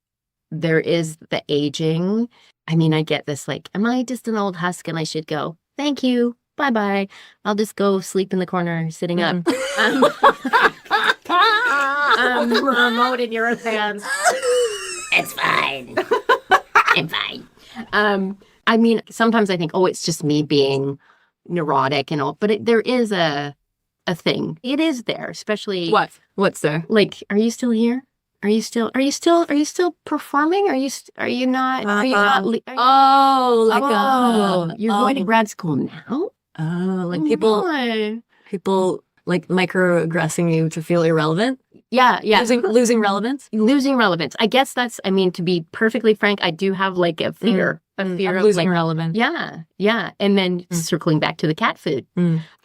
there is the aging. I mean, I get this like, am I just an old husk and I should go, thank you, bye-bye. I'll just go sleep in the corner sitting up. Remote in your hands. It's fine. I'm fine. I mean, sometimes I think, oh, it's just me being neurotic and all, but there is a thing. It is there, especially What? What's there? like, are you still here? Are you still performing? Are you not? Are you not? Oh, You're going to grad school now? like people No. like microaggressing you to feel irrelevant. Yeah. Losing relevance. Losing relevance. I guess that's, I mean, to be perfectly frank, I do have like a fear. A fear Of of losing like, relevance. yeah. And then circling back to the cat food.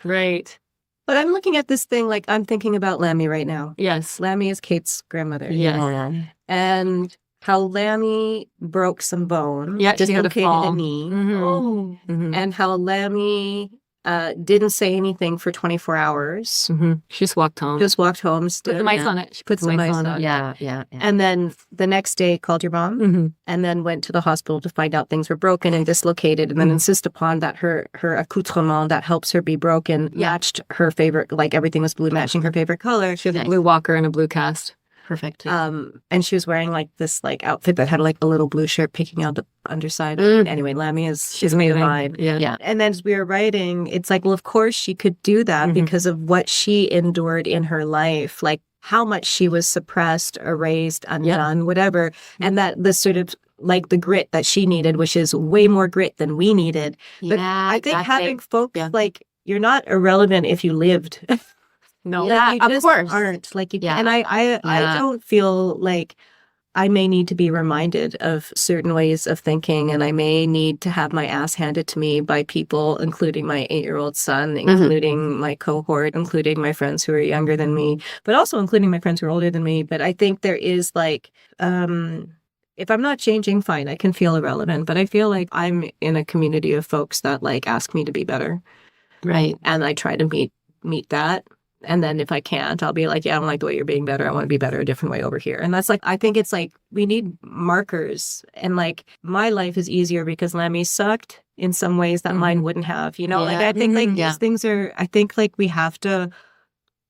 Right. But I'm looking at this thing like I'm thinking about Lammy right now. Yes. Lammy is Kate's grandmother. Yes. And how Lammy broke some bone. Yeah, she had a dislocated fall. knee. Mhm. Oh. Mhm. And how Lammy didn't say anything for 24 hours. She just walked home. Just walked home. Put some ice on it. She Put some ice on it. Yeah. And then the next day called your mom and then went to the hospital to find out things were broken and dislocated and then insist upon that her accoutrement that helps her be broken matched her favorite, like everything was blue, matching her favorite color. She has a blue walker and a blue cast. Perfect. And she was wearing like this like outfit that had like a little blue shirt peeking out the underside. Anyway, Lammy she's amazing. Divine. Yeah. And then as we were writing, it's like, well, of course she could do that because of what she endured in her life, like how much she was suppressed, erased, undone, whatever. And that the sort of like the grit that she needed, which is way more grit than we needed. But I think having folks like, you're not irrelevant if you lived. No, you of just course. aren't like you. And I don't feel like I may need to be reminded of certain ways of thinking, and I may need to have my ass handed to me by people, including my 8-year-old son, including my cohort, including my friends who are younger than me, but also including my friends who are older than me. But I think there is like, if I'm not changing, fine, I can feel irrelevant. But I feel like I'm in a community of folks that like ask me to be better, Right. and I try to meet that. And then if I can't, I'll be like, yeah, I don't like the way you're being better. I want to be better a different way over here. And that's like, I think it's like, we need markers. And like, my life is easier because Lammy sucked in some ways that mine wouldn't have, you know? Like, I think like these things are, I think like we have to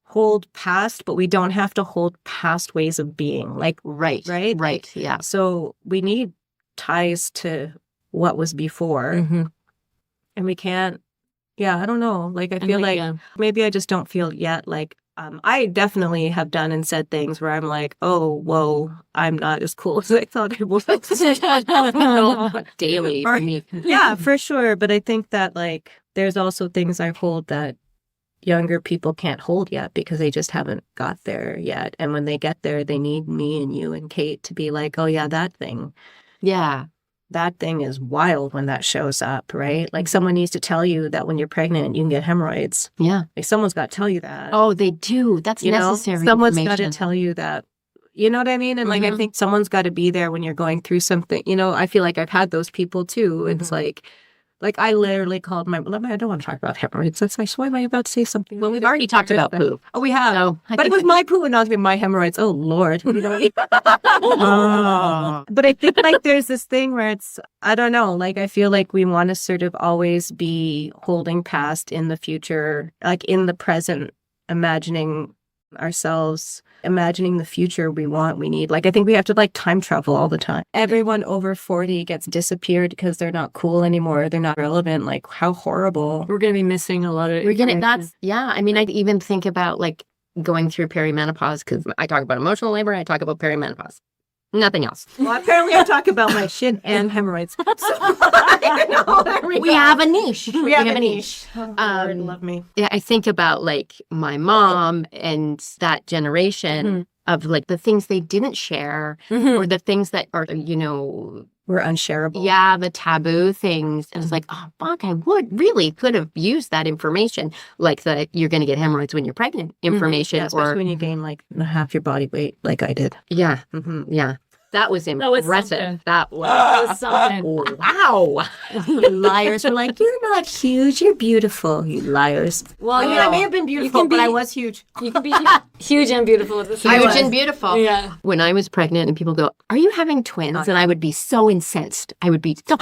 hold past, but we don't have to hold past ways of being. Like, Right. Like, Yeah. so we need ties to what was before. And we can't, I don't know. Like, I feel like maybe I just don't feel yet like, I definitely have done and said things where I'm like, oh, whoa, I'm not as cool as I thought I was. Daily. Yeah, for sure. But I think that like, there's also things I hold that younger people can't hold yet because they just haven't got there yet. And when they get there, they need me and you and Kate to be like, oh yeah, that thing. Yeah. That thing is wild when that shows up, right? Like someone needs to tell you that when you're pregnant, you can get hemorrhoids. Yeah. Like someone's got to tell you that. Oh, they do. That's necessary. Someone's got to tell you that. You know what I mean? And like, I think someone's got to be there when you're going through something. You know, I feel like I've had those people too. It's like I literally called I don't want to talk about hemorrhoids. That's like, so am I about to say something? Well, we've already talked about poo. Oh, we have. So, but it was my poo and not my hemorrhoids. Oh, Lord. You know? But I think like there's this thing where it's, I don't know, like I feel like we want to sort of always be holding past in the future, like in the present, imagining ourselves, imagining the future we want, we need. Like, I think we have to like time travel all the time. Everyone over 40 gets disappeared because they're not cool anymore. They're not relevant. Like, how horrible. We're going to be missing a lot of I mean, I even think about like going through perimenopause because I talk about emotional labor. I talk about perimenopause. Nothing else. Well, apparently I talk about my shit and hemorrhoids. So, we have a niche. We have a niche. Oh, Lord, love me. Yeah, I think about like my mom and that generation of like the things they didn't share or the things that are, you know, were unshareable. Yeah, the taboo things. And it's like, oh, fuck, I could have used that information. Like that you're going to get hemorrhoids when you're pregnant information. Yeah, especially when you gain like half your body weight like I did. Yeah. Yeah. That was impressive. That was something. Wow. You liars are like, you're not huge. You're beautiful, you liars. Well, I mean, I may have been beautiful, but I was huge. You can be huge and beautiful at the same time. Huge and beautiful. Yeah. When I was pregnant and people go, are you having twins? And I would be so incensed. I would be so,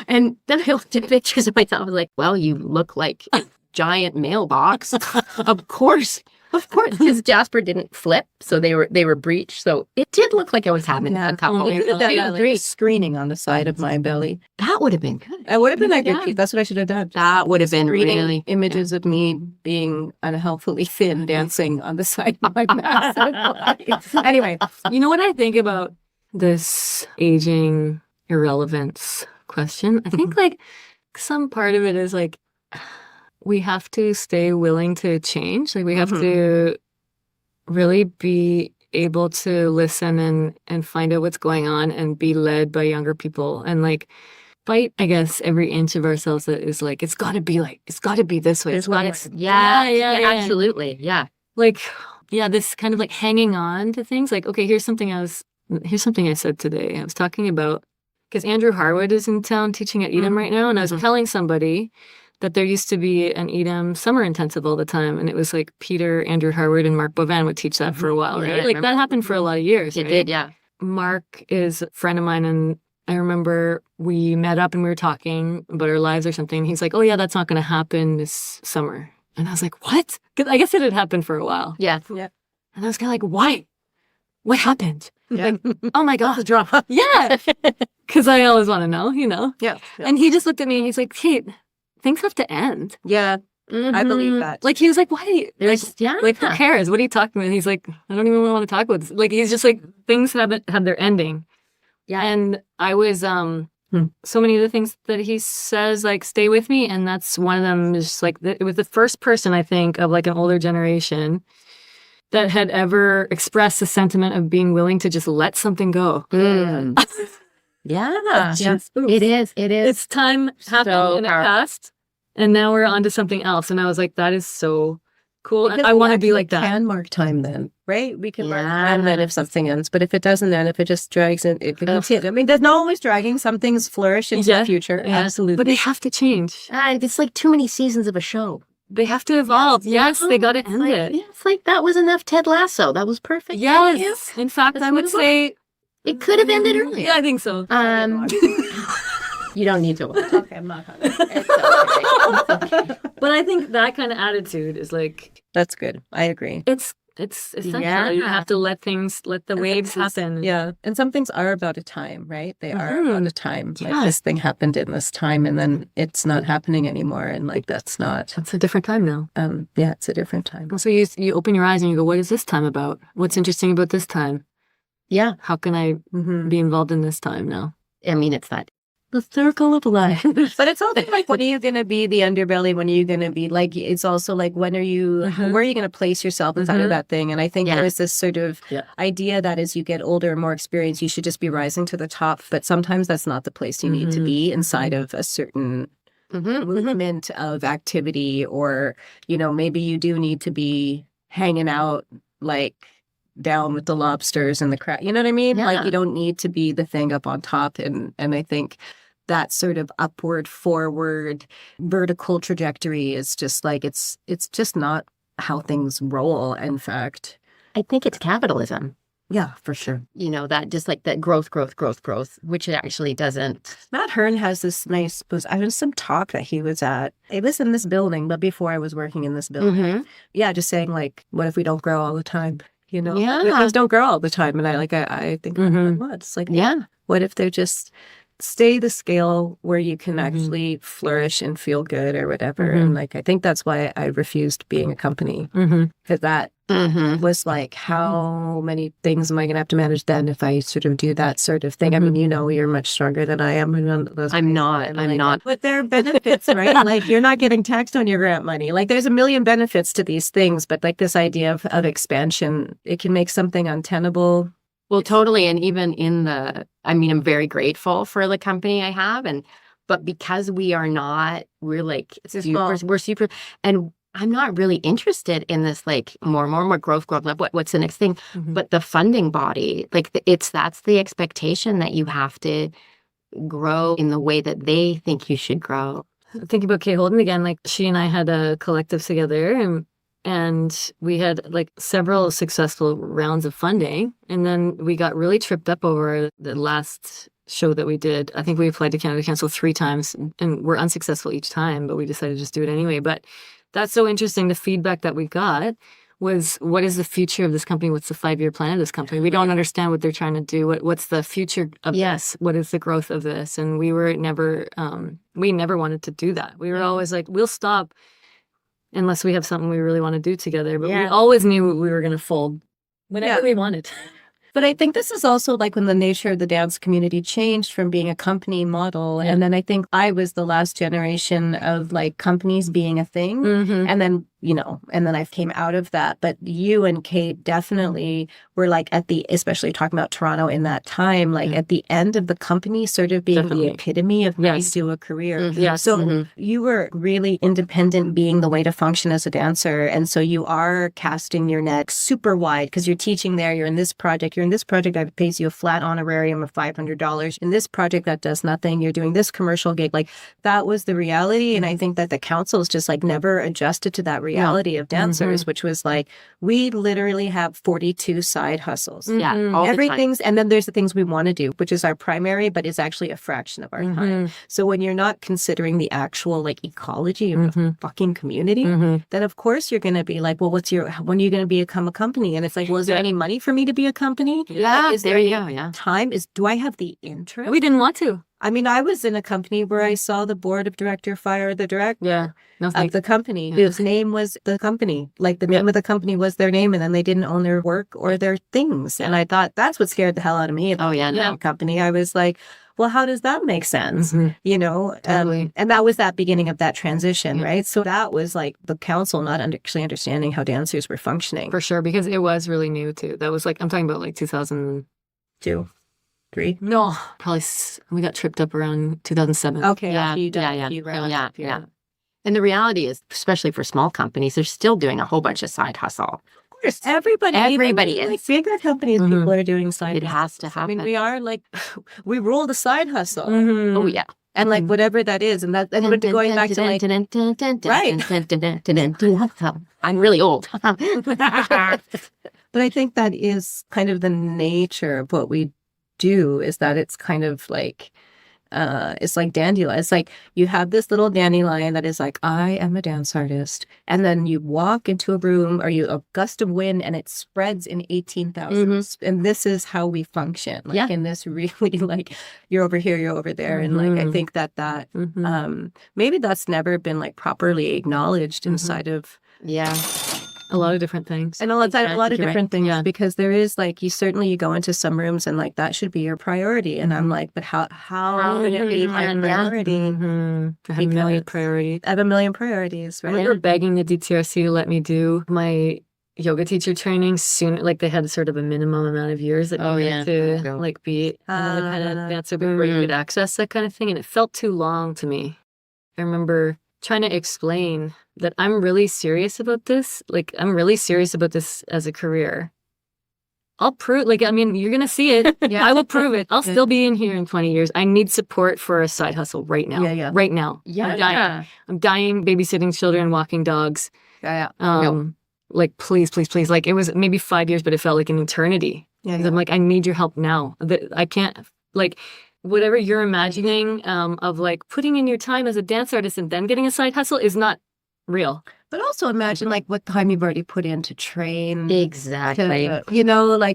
and then I looked at pictures of myself. I was like, well, you look like a giant mailbox. Of course, because Jasper didn't flip, so they were breached. So it did look like I was having a couple. Like screening on the side of my belly. That would have been good. It would have been like that's what I should have done. That would have been really images of me being unhealthily thin, dancing on the side of my massive. Anyway, you know what I think about this aging irrelevance question? I think like some part of it is like, we have to stay willing to change. Like we have to really be able to listen and find out what's going on and be led by younger people and like fight, I guess, every inch of ourselves that is like, it's got to be this way. Absolutely. Yeah. Like, yeah, this kind of like hanging on to things. Like, okay, here's something I said today. I was talking about, because Andrew Harwood is in town teaching at Edom right now. And I was telling somebody that there used to be an EDM summer intensive all the time. And it was like Peter, Andrew Harwood, and Mark Bovan would teach that for a while, Yeah, right? Like that happened for a lot of years. It right? did, yeah. Mark is a friend of mine, and I remember we met up and we were talking about our lives or something. He's like, oh yeah, that's not going to happen this summer. And I was like, what? Because I guess it had happened for a while. Yeah. Yeah. And I was kind of like, why? What happened? Yeah. Like, oh my God. Drama. Yeah. Because I always want to know, you know? Yeah. And he just looked at me and he's like, Kate, things have to end. Yeah. I believe that. Like, he was like, why do you, like, There's, yeah. like, who cares? What are you talking about? And he's like, I don't even want to talk about this. Like, he's just like, things haven't had their ending. Yeah. And I was, so many of the things that he says, like, stay with me. And that's one of them is just like, it was the first person, I think, of like an older generation that had ever expressed the sentiment of being willing to just let something go. Mm. Yeah. Just, It is. It's time happened So and it powerful. passed. And now we're on to something else. And I was like, that is so cool. And Because I we want to be actually like that. Can mark time then, right? We can mark Yeah. time then if something ends, but if it doesn't end, if it just drags in, it becomes it. I mean, there's not always dragging. Some things flourish into Yeah. the future. Yeah. Absolutely. But they have to change. It's like too many seasons of a show. They have to evolve. Yes, they got to end it. Yeah, it's like that was enough Ted Lasso. That was perfect. Yes. In fact, That's I what would it was. say, It could have ended earlier. yeah, I think so. You don't need to watch. Okay, I'm not. But I think that kind of attitude is like, That's good. I agree. it's essential. Yeah. You have to let the waves happen. Yeah. And some things are about a time, right? They are Mhm. about a time. Like Yeah. this thing happened in this time and then it's not happening anymore. And like that's not It's a different time now. yeah, it's a different time. So you open your eyes and you go, what is this time about? What's interesting about this time? Yeah. How can I Mm-hmm. be involved in this time now? I mean, it's that. The circle of life. But it's also like, when are you going to be the underbelly? When are you going to be like, it's also like, when are you, Mhm. where are you going to place yourself inside of Mhm. that thing? And I think Yeah. there's this sort of Yeah. idea that as you get older and more experienced, you should just be rising to the top. But sometimes that's not the place you need to Mhm. be inside of a certain Mm-hmm. movement of activity, or, you know, maybe you do need to be hanging out like down with the lobsters and the crab. You know what I mean? Yeah. Like you don't need to be the thing up on top. And I think that sort of upward, forward, vertical trajectory is just like it's just not how things roll. In fact, I think it's capitalism. yeah, for sure. You know, that just like that growth, which it actually doesn't. Matt Hearn has this nice. I was some talk that he was at. It was in this building, but before I was working in this building. Mm-hmm. Yeah, just saying like, what if we don't grow all the time? You know, Yeah. things don't grow all the time, and I think Mhm. what it's like. Yeah. What if they're just stay the scale where you can Mhm. actually flourish and feel good or whatever? Mhm. And like, I think that's why I refused being a company, Mm-hmm. because that Mm-hmm. was like, how many things am I going to have to manage then if I sort of do that sort of thing? I mean, you know, you're much stronger than I am. And those I'm things, not. and I'm like- not. But there are benefits, right? Like you're not getting taxed on your grant money. Like there's a million benefits to these things, but like this idea of expansion, it can make something untenable. Well, totally. And even I'm very grateful for the company I have. But because we're like, Too small. we're super, and I'm not really interested in this, like more growth. What's the next thing? Mhm. But the funding body, like that's the expectation that you have to grow in the way that they think you should grow. Thinking about Kay Holden again, like she and I had a collective together and we had like several successful rounds of funding. And then we got really tripped up over the last show that we did. I think we applied to Canada Council 3 times and we're unsuccessful each time, but we decided to just do it anyway. But that's so interesting. The feedback that we got was, what is the future of this company? What's the 5-year plan of this company? We don't understand what they're trying to do. What's the future of Yes. this? What is the growth of this? And we never wanted to do that. We were always like, we'll stop unless we have something we really want to do together. But we Yeah. always knew we were going to fold whenever Yeah. we wanted. But I think this is also like when the nature of the dance community changed from being a company model. Yeah. And then I think I was the last generation of like companies being a thing. Mm-hmm. And then and then I came out of that. But you and Kate definitely were like especially talking about Toronto in that time, like at the end of the company, sort of being the epitome of how you do a career. So you were really independent, being the way to function as a dancer. And so you are casting your net super wide because you're teaching there, you're in this project, that pays you a flat honorarium of $500. In this project that does nothing, you're doing this commercial gig. Like that was the reality. And I think that the council's just like never adjusted to that reality of dancers, which was like, we literally have 42 side hustles. Yeah. All Everything's, and then there's the things we want to do, which is our primary, but is actually a fraction of our time. So when you're not considering the actual like ecology of the fucking community, then of course you're going to be like, well, when are you going to become a company? And it's like, well, is there any money for me to be a company? Yeah. Is there any time? Do I have the interest? We didn't want to. I mean, I was in a company where I saw the board of director fire the director of the company whose name was the company. Like the name of the company was their name, and then they didn't own their work or their things. And I thought that's what scared the hell out of me about the company. I was like, well, how does that make sense? Totally. And that was that beginning of that transition, right? So that was like the council not actually understanding how dancers were functioning. For sure, because it was really new too. That was like, I'm talking about like 2002. 3? No, probably we got tripped up around 2007. Okay. Yeah. And the reality is, especially for small companies, they're still doing a whole bunch of side hustle. Of course, everybody is. Like bigger companies, people are doing side It has to happen. I mean, we are like, we rule the side hustle. Oh, yeah. And like whatever that is. And going back to like, right. I'm really old. But I think that is kind of the nature of what we do, is that it's kind of like it's like dandelion. It's like you have this little dandelion that is like, I am a dance artist, and then you walk into a room or a gust of wind and it spreads in 18,000. And this is how we function, like in this really like, you're over here, you're over there. And like I think that maybe that's never been like properly acknowledged inside of a lot of different things. And a lot of different things, because there is like, you go into some rooms and like, that should be your priority. And I'm like, but how can it be my priority? I have a million priorities. I have a million priorities, right? I remember begging the DTRC to let me do my yoga teacher training soon. Like they had sort of a minimum amount of years that you had to like be an independent dancer before you could access that kind of thing. And it felt too long to me. I remember trying to explain that I'm really serious about this. Like, I'm really serious about this as a career. I'll prove, like, I mean, you're going to see it. I will prove it. I'll still be in here in 20 years. I need support for a side hustle right now. Right now. I'm dying. I'm dying, babysitting children, walking dogs. Like, please. Like, it was maybe 5 years, but it felt like an eternity. I'm like, I need your help now. I can't, like, whatever you're imagining of like putting in your time as a dance artist and then getting a side hustle is not real. But also imagine like what time you've already put in to train. Exactly. Like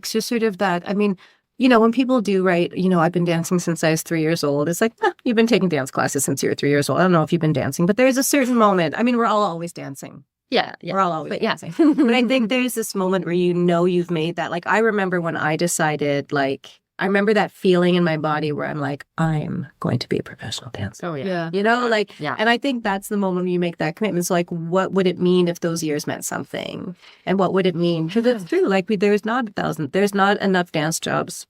so sort of that. I mean, when people do, right, I've been dancing since I was 3 years old. It's like, you've been taking dance classes since you were 3 years old. I don't know if you've been dancing, but there's a certain moment. I mean, we're all always dancing. We're all always dancing. But I think there's this moment where you've made that. Like, I remember when I decided, like, I remember that feeling in my body where I'm like, I'm going to be a professional dancer. Oh, yeah. And I think that's the moment you make that commitment. So, like, what would it mean if those years meant something? And what would it mean? Because it's true. Like, there's not enough dance jobs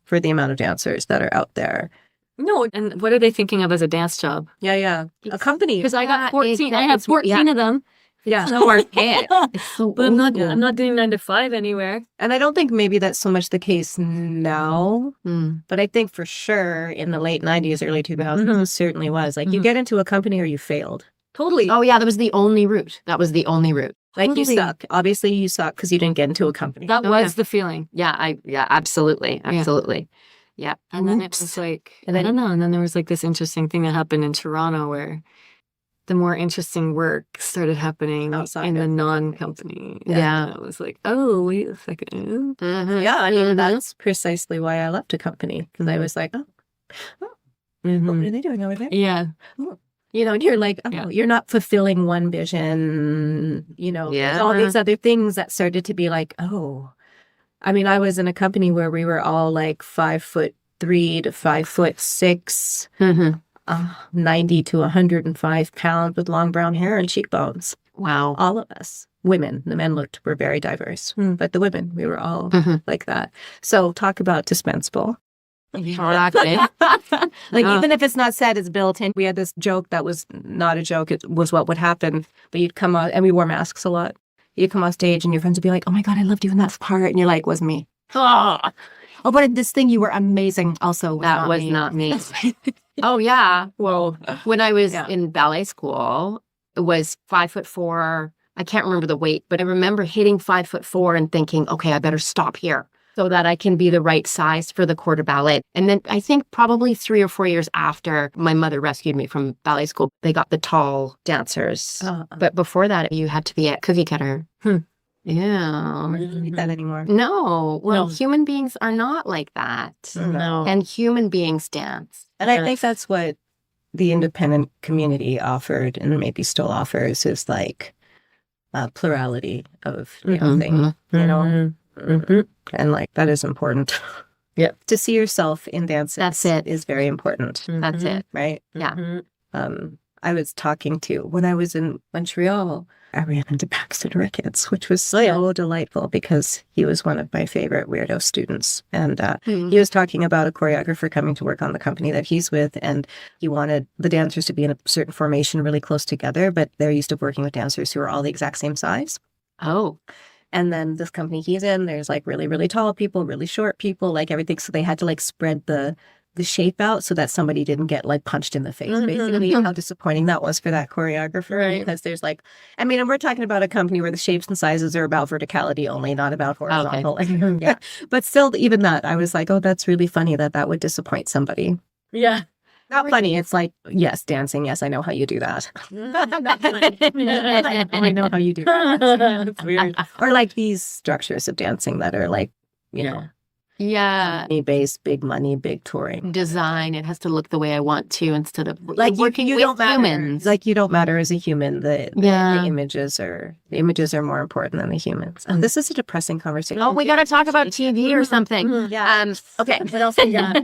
for the amount of dancers that are out there. No, and what are they thinking of as a dance job? A company. Because I got 14. I have 14 of them. So archaic. But I'm not doing 9 to 5 anywhere. And I don't think maybe that's so much the case now. But I think for sure in the late 90s, early 2000s, certainly was. Like, you get into a company or you failed. Totally. Oh, yeah, that was the only route. Like, you suck. Obviously, you suck because you didn't get into a company. That was the feeling. Absolutely. Yeah. And then it was like, I don't know. And then there was like this interesting thing that happened in Toronto where the more interesting work started happening outside in the non-company. It was like, oh, wait a second. I mean, that's precisely why I left a company. Because I was like, what are they doing over there? Yeah. And you're like, you're not fulfilling one vision. All these other things that started to be like, I mean, I was in a company where we were all like 5'3" to 5'6", 90 to 105 pounds with long brown hair and cheekbones. Wow. All of us, women, the men were very diverse, but the women, we were all like that. So talk about dispensable. Like even if it's not said, it's built in. We had this joke that was not a joke. It was what would happen. But you'd come out, and we wore masks a lot. You'd come off stage and your friends would be like, "Oh my God, I loved you in that part." And you're like, "Was me." Oh, but in this thing, you were amazing also. That was not me. Oh, yeah. Well, when I was in ballet school, it was 5'4". I can't remember the weight, but I remember hitting 5'4" and thinking, okay, I better stop here so that I can be the right size for the corps de ballet. And then I think probably 3 or 4 years after my mother rescued me from ballet school, they got the tall dancers. But before that, you had to be a cookie cutter. Yeah. I don't need that anymore. No. Well, human beings are not like that. No. And human beings dance. And I think that's what the independent community offered, and maybe still offers, is like a plurality of dancing, you know? And like, that is important. Yeah. To see yourself in dance. That's it. Is very important. That's it. Right? Yeah. I was talking to, when I was in Montreal, I ran into Paxton Ricketts, which was so delightful because he was one of my favorite weirdo students. And he was talking about a choreographer coming to work on the company that he's with. And he wanted the dancers to be in a certain formation really close together, but they're used to working with dancers who are all the exact same size. Oh. And then this company he's in, there's like really, really tall people, really short people, like everything. So they had to like spread the shape out so that somebody didn't get like punched in the face, basically. How disappointing that was for that choreographer. Right. Because there's like, I mean, and we're talking about a company where the shapes and sizes are about verticality only, not about horizontal. Okay. Yeah. But still, even that, I was like, oh, that's really funny that would disappoint somebody. Yeah. Not funny. It's like, yes, dancing. Yes, I know how you do that. I know how you do that. It's weird. Or like these structures of dancing that are like, you know, Yeah. money-based, big money, big touring. Design. It has to look the way I want to instead of Like working you with don't matter. humans. Like you don't matter as a human. The Yeah. images are more important than the humans. And this is a depressing conversation. Oh, we got to talk about TV or something. Yeah. Okay. What else we got?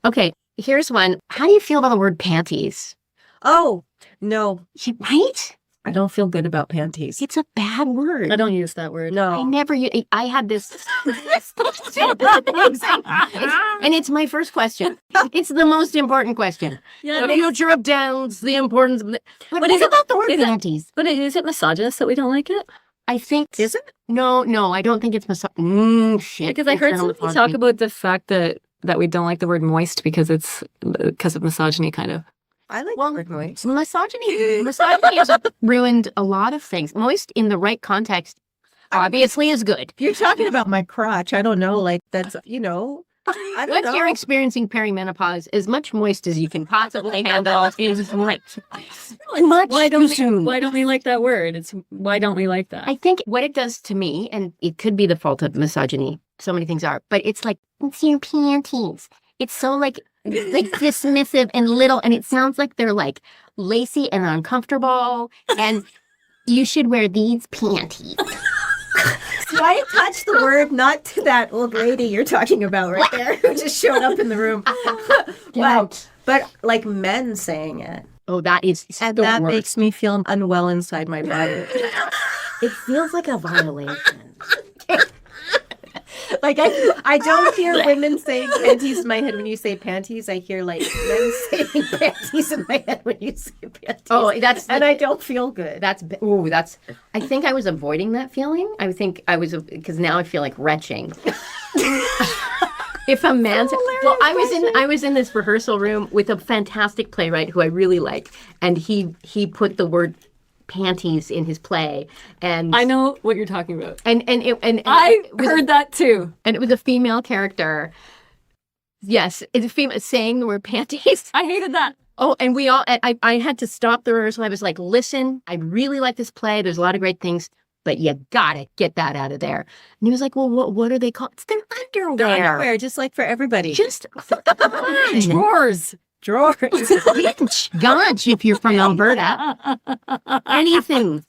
Okay. Here's one. How do you feel about the word panties? Oh, no. Right? I don't feel good about panties. It's a bad word. I don't use that word. No. I never. I had this, and it's my first question. It's the most important question. Yeah, The future of dance, the importance of. What is is it- about the word is it- panties? But is it misogynist that we don't like it? I think. Is it? No, I don't think it's shit. Because I heard Internal somebody misogyny. talk about the fact that we don't like the word moist because it's because of misogyny, kind of. I like Well, the word moist. Misogyny has ruined a lot of things. Moist in the right context obviously is good. If you're talking about my crotch, I don't know. Like that's, you know, I don't Once know. you're experiencing perimenopause, as much moist as you can possibly handle is right. Much too soon. Why don't we like that word? Why don't we like that? I think what it does to me, and it could be the fault of misogyny, so many things are, but it's like, it's your panties. It's so like dismissive and little, and it sounds like they're like lacy and uncomfortable, and you should wear these panties. So I attached the word not to that old lady you're talking about right there who just showed up in the room. but like men saying it. Oh, that is And the that worst. makes me feel unwell inside my body. It feels like a violation. Like I don't hear women saying panties in my head when you say panties. I hear like men saying panties in my head when you say panties. Oh, that's and I don't feel good. That's. I think I was avoiding that feeling. I think I was because now I feel like retching. If a man, well, I was in this rehearsal room with a fantastic playwright who I really like, and he put the word panties in his play, and I know what you're talking about. and I it was heard that too. and it was a female character. Yes, it's a female saying the word panties. I hated that. Oh, and we all, I had to stop the rehearsal. I was like, listen, I really like this play. There's a lot of great things, but you gotta get that out of there. And he was like, well, what are they called? It's their underwear. Underwear, just like for everybody. Just Drawers. Gosh, if you're from Alberta. Anything.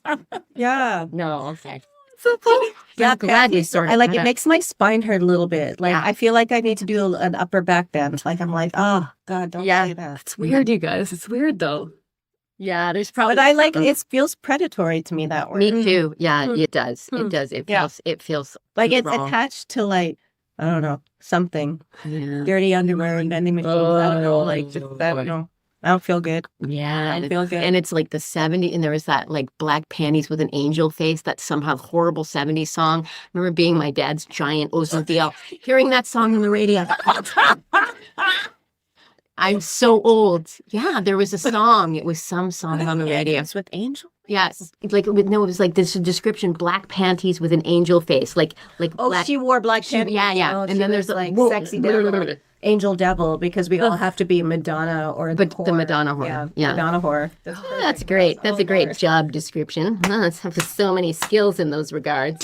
Yeah. No, okay. So funny. Yeah, I'm glad you sorted I like that it out. makes my spine hurt a little bit. Like Yeah. I feel like I need to do an upper back bend. Like I'm like, oh God, don't Yeah. say that. It's weird, you guys. It's weird though. Yeah, there's probably. But I like it. Feels predatory to me that way. Me too. Yeah, it does. It does. It feels Like it's wrong. attached to like, I don't know, something. Yeah. Dirty underwear and vending machines. I don't know. Like, just, I don't know. I don't feel good. Yeah, I don't feel good. and it's like the 70s, and there was that like black panties with an angel face, that somehow horrible 70s song. I remember being my dad's giant Ozempic, hearing that song on the radio. I'm so old. Yeah, there was a song. It was some song on the radio. It's with Angel? Yes, like it was like this description: black panties with an angel face, like Oh, black. she wore black panties. Yeah. Oh, And she then was there's like whoa, sexy devil, angel devil, because we all have to be Madonna or But the whore. Madonna whore. Yeah. Madonna whore. Oh, that's great. That's a great job description. That's so many skills in those regards.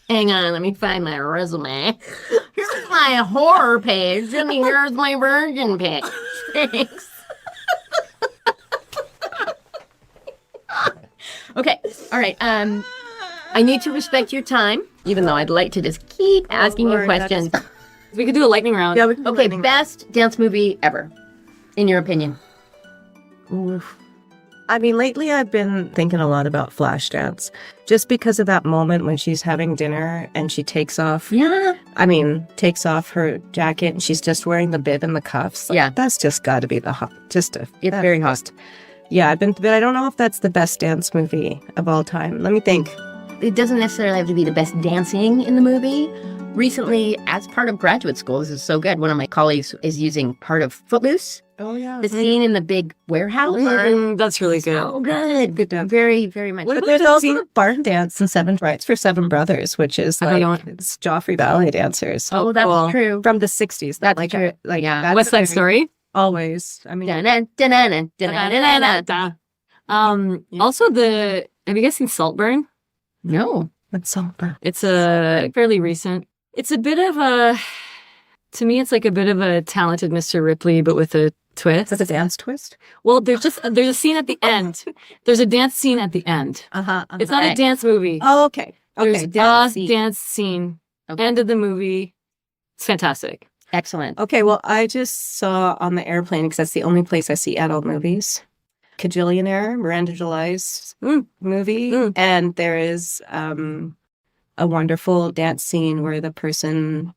Hang on, let me find my resume. Here's my horror page, and here's my virgin page. Thanks. Okay, all right. I need to respect your time, even though I'd like to just keep asking you questions. We could do a lightning round. Yeah, we can do Okay, lightning. best dance movie ever, in your opinion? I mean, lately I've been thinking a lot about Flashdance, just because of that moment when she's having dinner and she takes off. Yeah. Takes off her jacket and she's just wearing the bib and the cuffs. Like, Yeah. that's just got to be the hot. It's very hot. Yeah, but I don't know if that's the best dance movie of all time. Let me think. It doesn't necessarily have to be the best dancing in the movie. Recently, as part of graduate school, this is so good, one of my colleagues is using part of Footloose, Oh yeah, the scene in the big warehouse. That's really good. So good. Good dance. Very, very much. But there's also the barn dance in Seven Rights for Seven Brothers, which is I don't know like it's Joffrey ballet dancers Oh, that's cool. true. from the '60s. That's like true. like Yeah. that's West Side Story. always. I mean, Da-na-na-na-na-na-na-na. Also, have you guys seen Saltburn? No. what's Saltburn? It's a fairly recent. It's a bit of a, to me, it's like a bit of a Talented Mr. Ripley, but with a twist. Is it a dance twist? Well, there's a scene at the end. There's a dance scene at the end. It's not a Okay. dance movie. Oh, okay. There's Okay. a Dance scene. dance scene. Okay. End of the movie. It's fantastic. Excellent. Okay. Well, I just saw on the airplane because that's the only place I see adult movies. Cajillionaire, Miranda July's movie, and there is a wonderful dance scene where the person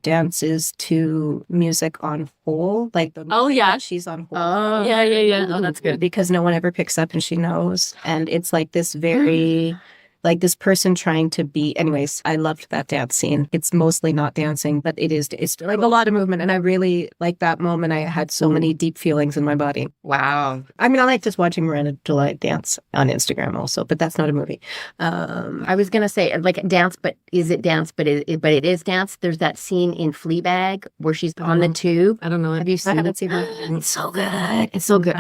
dances to music on hold, like the Oh, yeah. she's on hold. Oh. Yeah. Oh, that's good. Because no one ever picks up and she knows, and it's like this very like this person trying to be. Anyways, I loved that dance scene. It's mostly not dancing, but it's like a lot of movement, and I really like that moment. I had so many deep feelings in my body. Wow. I mean, I like just watching Miranda July dance on Instagram also, but that's not a movie. I was gonna say like dance, but is it dance? But it is dance. There's that scene in Fleabag where she's on the tube. I don't know. Have you I seen haven't it? seen that. It's so good. It's so good.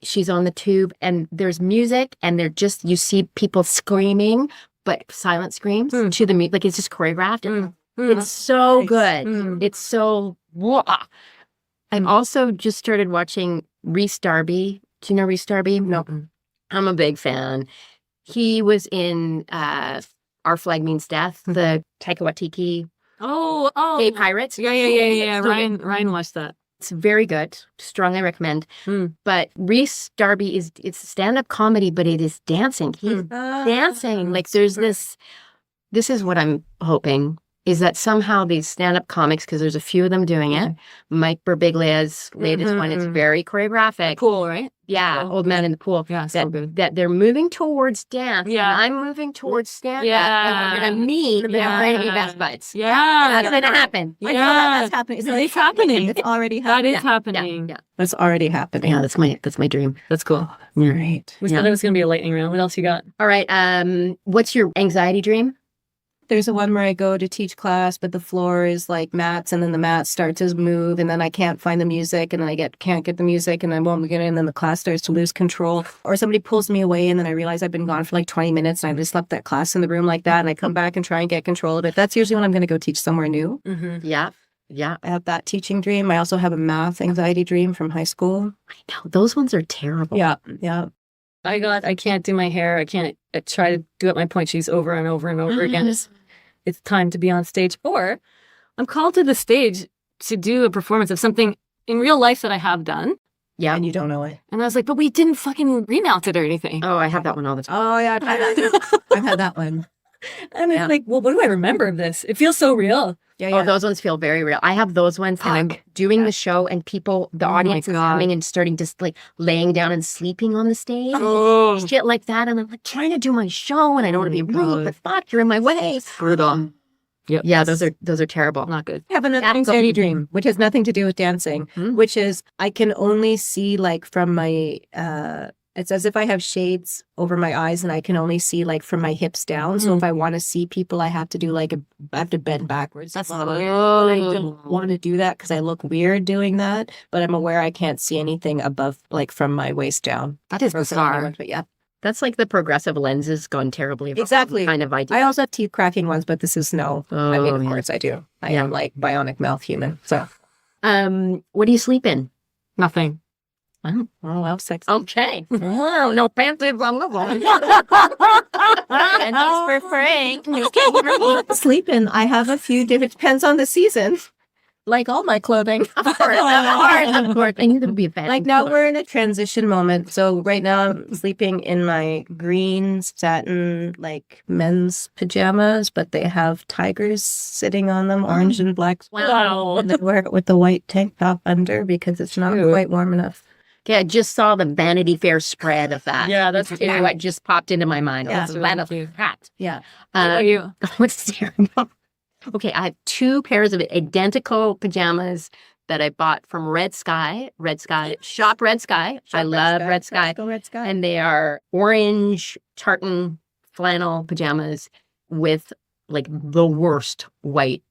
She's on the tube and there's music and they're just, you see people screaming, but silent screams to the music. Like it's just choreographed. It's so good. It's so, I'm also just started watching Rhys Darby. Do you know Rhys Darby? No. I'm a big fan. He was in Our Flag Means Death, the Taika Waititi Oh. Gay Pirates. Yeah. So Ryan watched that. It's very good. Strongly recommend. But Rhys Darby it's stand-up comedy, but it is dancing. He's dancing. Like there's this is what I'm hoping, is that somehow these stand-up comics, because there's a few of them doing it, Mike Birbiglia's latest one is very choreographic. Cool, right? Yeah, Cool. Old Man in the Pool. Yeah, so good. That they're moving towards dance. Yeah. And I'm moving towards stand-up. Yeah. And we're going to meet. Yeah. They're going to be best buds. Yeah. That's going to happen. Yeah. That's happening. It's happening. It's already That happening. is happening. Yeah. It's already happening. Yeah, that's my dream. That's cool. Right. We said it was going to be a lightning round. What else you got? All right. What's your anxiety dream? There's a one where I go to teach class, but the floor is like mats, and then the mat starts to move, and then I can't find the music, and then I can't get the music, and I won't get it, and then the class starts to lose control. Or somebody pulls me away, and then I realize I've been gone for like 20 minutes, and I just left that class in the room like that, and I come back and try and get control of it. That's usually when I'm going to go teach somewhere new. Yeah. Yeah. I have that teaching dream. I also have a math anxiety dream from high school. I know. Those ones are terrible. Yeah. I can't do my hair. I try to do it my point shoes over and over and over again. It's time to be on stage. Or I'm called to the stage to do a performance of something in real life that I have done. Yeah. and you don't know it. And I was like, but we didn't fucking remount it or anything. Oh, I have that one all the time. Oh yeah, I've had that one. And it's like, well, what do I remember of this? It feels so real. Yeah, Oh, those ones feel very real. I have those ones, and I'm doing the show, and people, the Oh my audience is God. coming and starting to like laying down and sleeping on the stage, Oh, shit like that. And I'm like trying to do my show, and I don't want to be rude, but fuck, you're in my way. brutal. Yep. Yeah, those are terrible. Not good. I have another anxiety dream, which has nothing to do with dancing, which is I can only see like from my it's as if I have shades over my eyes and I can only see like from my hips down. So if I want to see people, I have to do like I have to bend backwards. That's I not don't want to do that because I look weird doing that, but I'm aware I can't see anything above like from my waist down. That is bizarre. But yeah. That's like the progressive lenses gone terribly wrong Exactly. kind of idea. I also have teeth cracking ones, but this is no. I mean, of yeah. course I do. I Yeah. am like bionic mouth human. So, What do you sleep in? Nothing. oh, well, sexy. Okay. Oh, no panties on the wall. Panties for free. Sleeping. I have a few different, depends on the season. Like all my clothing. Of course. I need to be a fan. Like now we're in a transition moment. So right now I'm sleeping in my green satin, like men's pajamas, but they have tigers sitting on them, orange and black. Wow. And then wear it with the white tank top under because it's not Cute. quite warm enough. Okay, I just saw the Vanity Fair spread of that. Yeah, that's It's cute. what just popped into my mind. Yeah. That's Vanity hat. Yeah. How are you? What's terrible? Okay, I have 2 pairs of identical pajamas that I bought from Red Sky. Shop Red Sky. I love Red Sky. Go Red Sky. And they are orange tartan flannel pajamas with like the worst white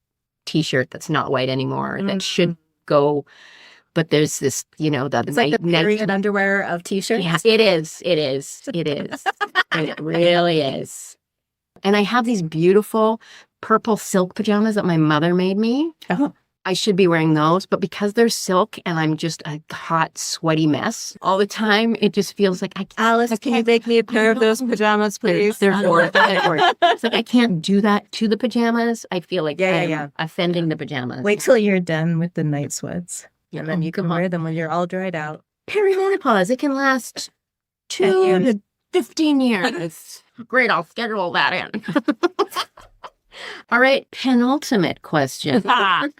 t-shirt that's not white anymore that should go. But there's this, the it's like the night- period underwear of t-shirts. Yeah, it is. It is. It is. It really is. And I have these beautiful purple silk pajamas that my mother made me. Oh. I should be wearing those, but because they're silk and I'm just a hot, sweaty mess all the time, it just feels like Alice, can you make me a pair of those pajamas, please? They're horrible. It's like I can't do that to the pajamas. I feel like I'm offending the pajamas. Wait till you're done with the night sweats. Yeah. And then you can wear them when you're all dried out. Perimenopause. It can last 2 to 15 years. Great, I'll schedule that in. All right, penultimate question. I'm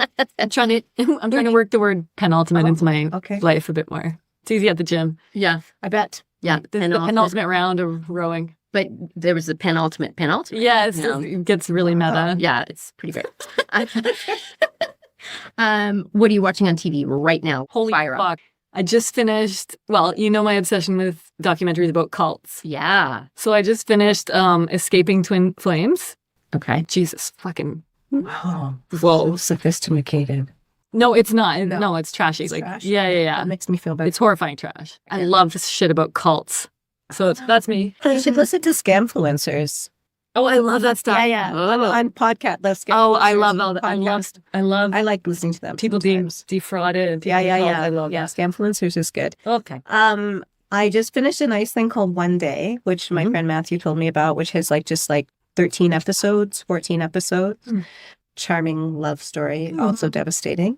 trying to work the word penultimate into my life a bit more. It's easy at the gym. Yeah, I bet. Yeah, This is the penultimate round of rowing. But there was the penultimate. Yeah, it gets really meta. Yeah, it's pretty great. What are you watching on TV right now? Holy fuck. I just finished, well, you know my obsession with documentaries about cults. Yeah. So I just finished Escaping Twin Flames. Okay. Jesus fucking. Oh, Whoa. so sophisticated. No, it's not. No. No, it's trashy. It's like, trash? yeah. That makes me feel better. It's horrifying trash. I love this shit about cults. So that's me. You should listen to Scamfluencers. Oh, I love that stuff. On podcast. Love Oh, I Scamfluencers love on all that. podcast. I love I like listening to them. people being sometimes. defrauded. Yeah. I love Yeah, Scamfluencers is good. Okay. I just finished a nice thing called One Day, which my friend Matthew told me about, which has just 13 episodes, 14 episodes. Charming love story, also devastating.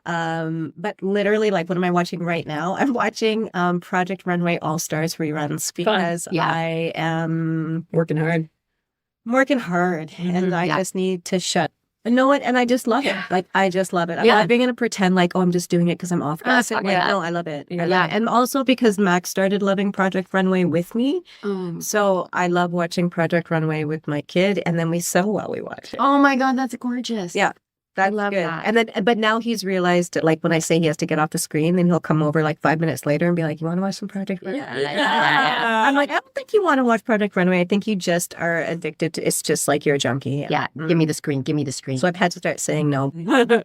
But literally, what am I watching right now? I'm watching Project Runway All Stars reruns because I am Working hard. working hard and I just need to shut. No, and I just love it. I just love it. I'm not being going to pretend I'm just doing it because I'm off. No, I love it. I love it. And also because Max started loving Project Runway with me. So I love watching Project Runway with my kid. And then we sew while we watch it. Oh my God, that's gorgeous. Yeah. That's love good. that. And then, but now he's realized that when I say he has to get off the screen, then he'll come over 5 minutes later and be like, "You want to watch some Project Runway?" I'm like, "I don't think you want to watch Project Runway. I think you just are addicted to. It's just like you're a junkie." Yeah. Give me the screen. Give me the screen. So I've had to start saying no.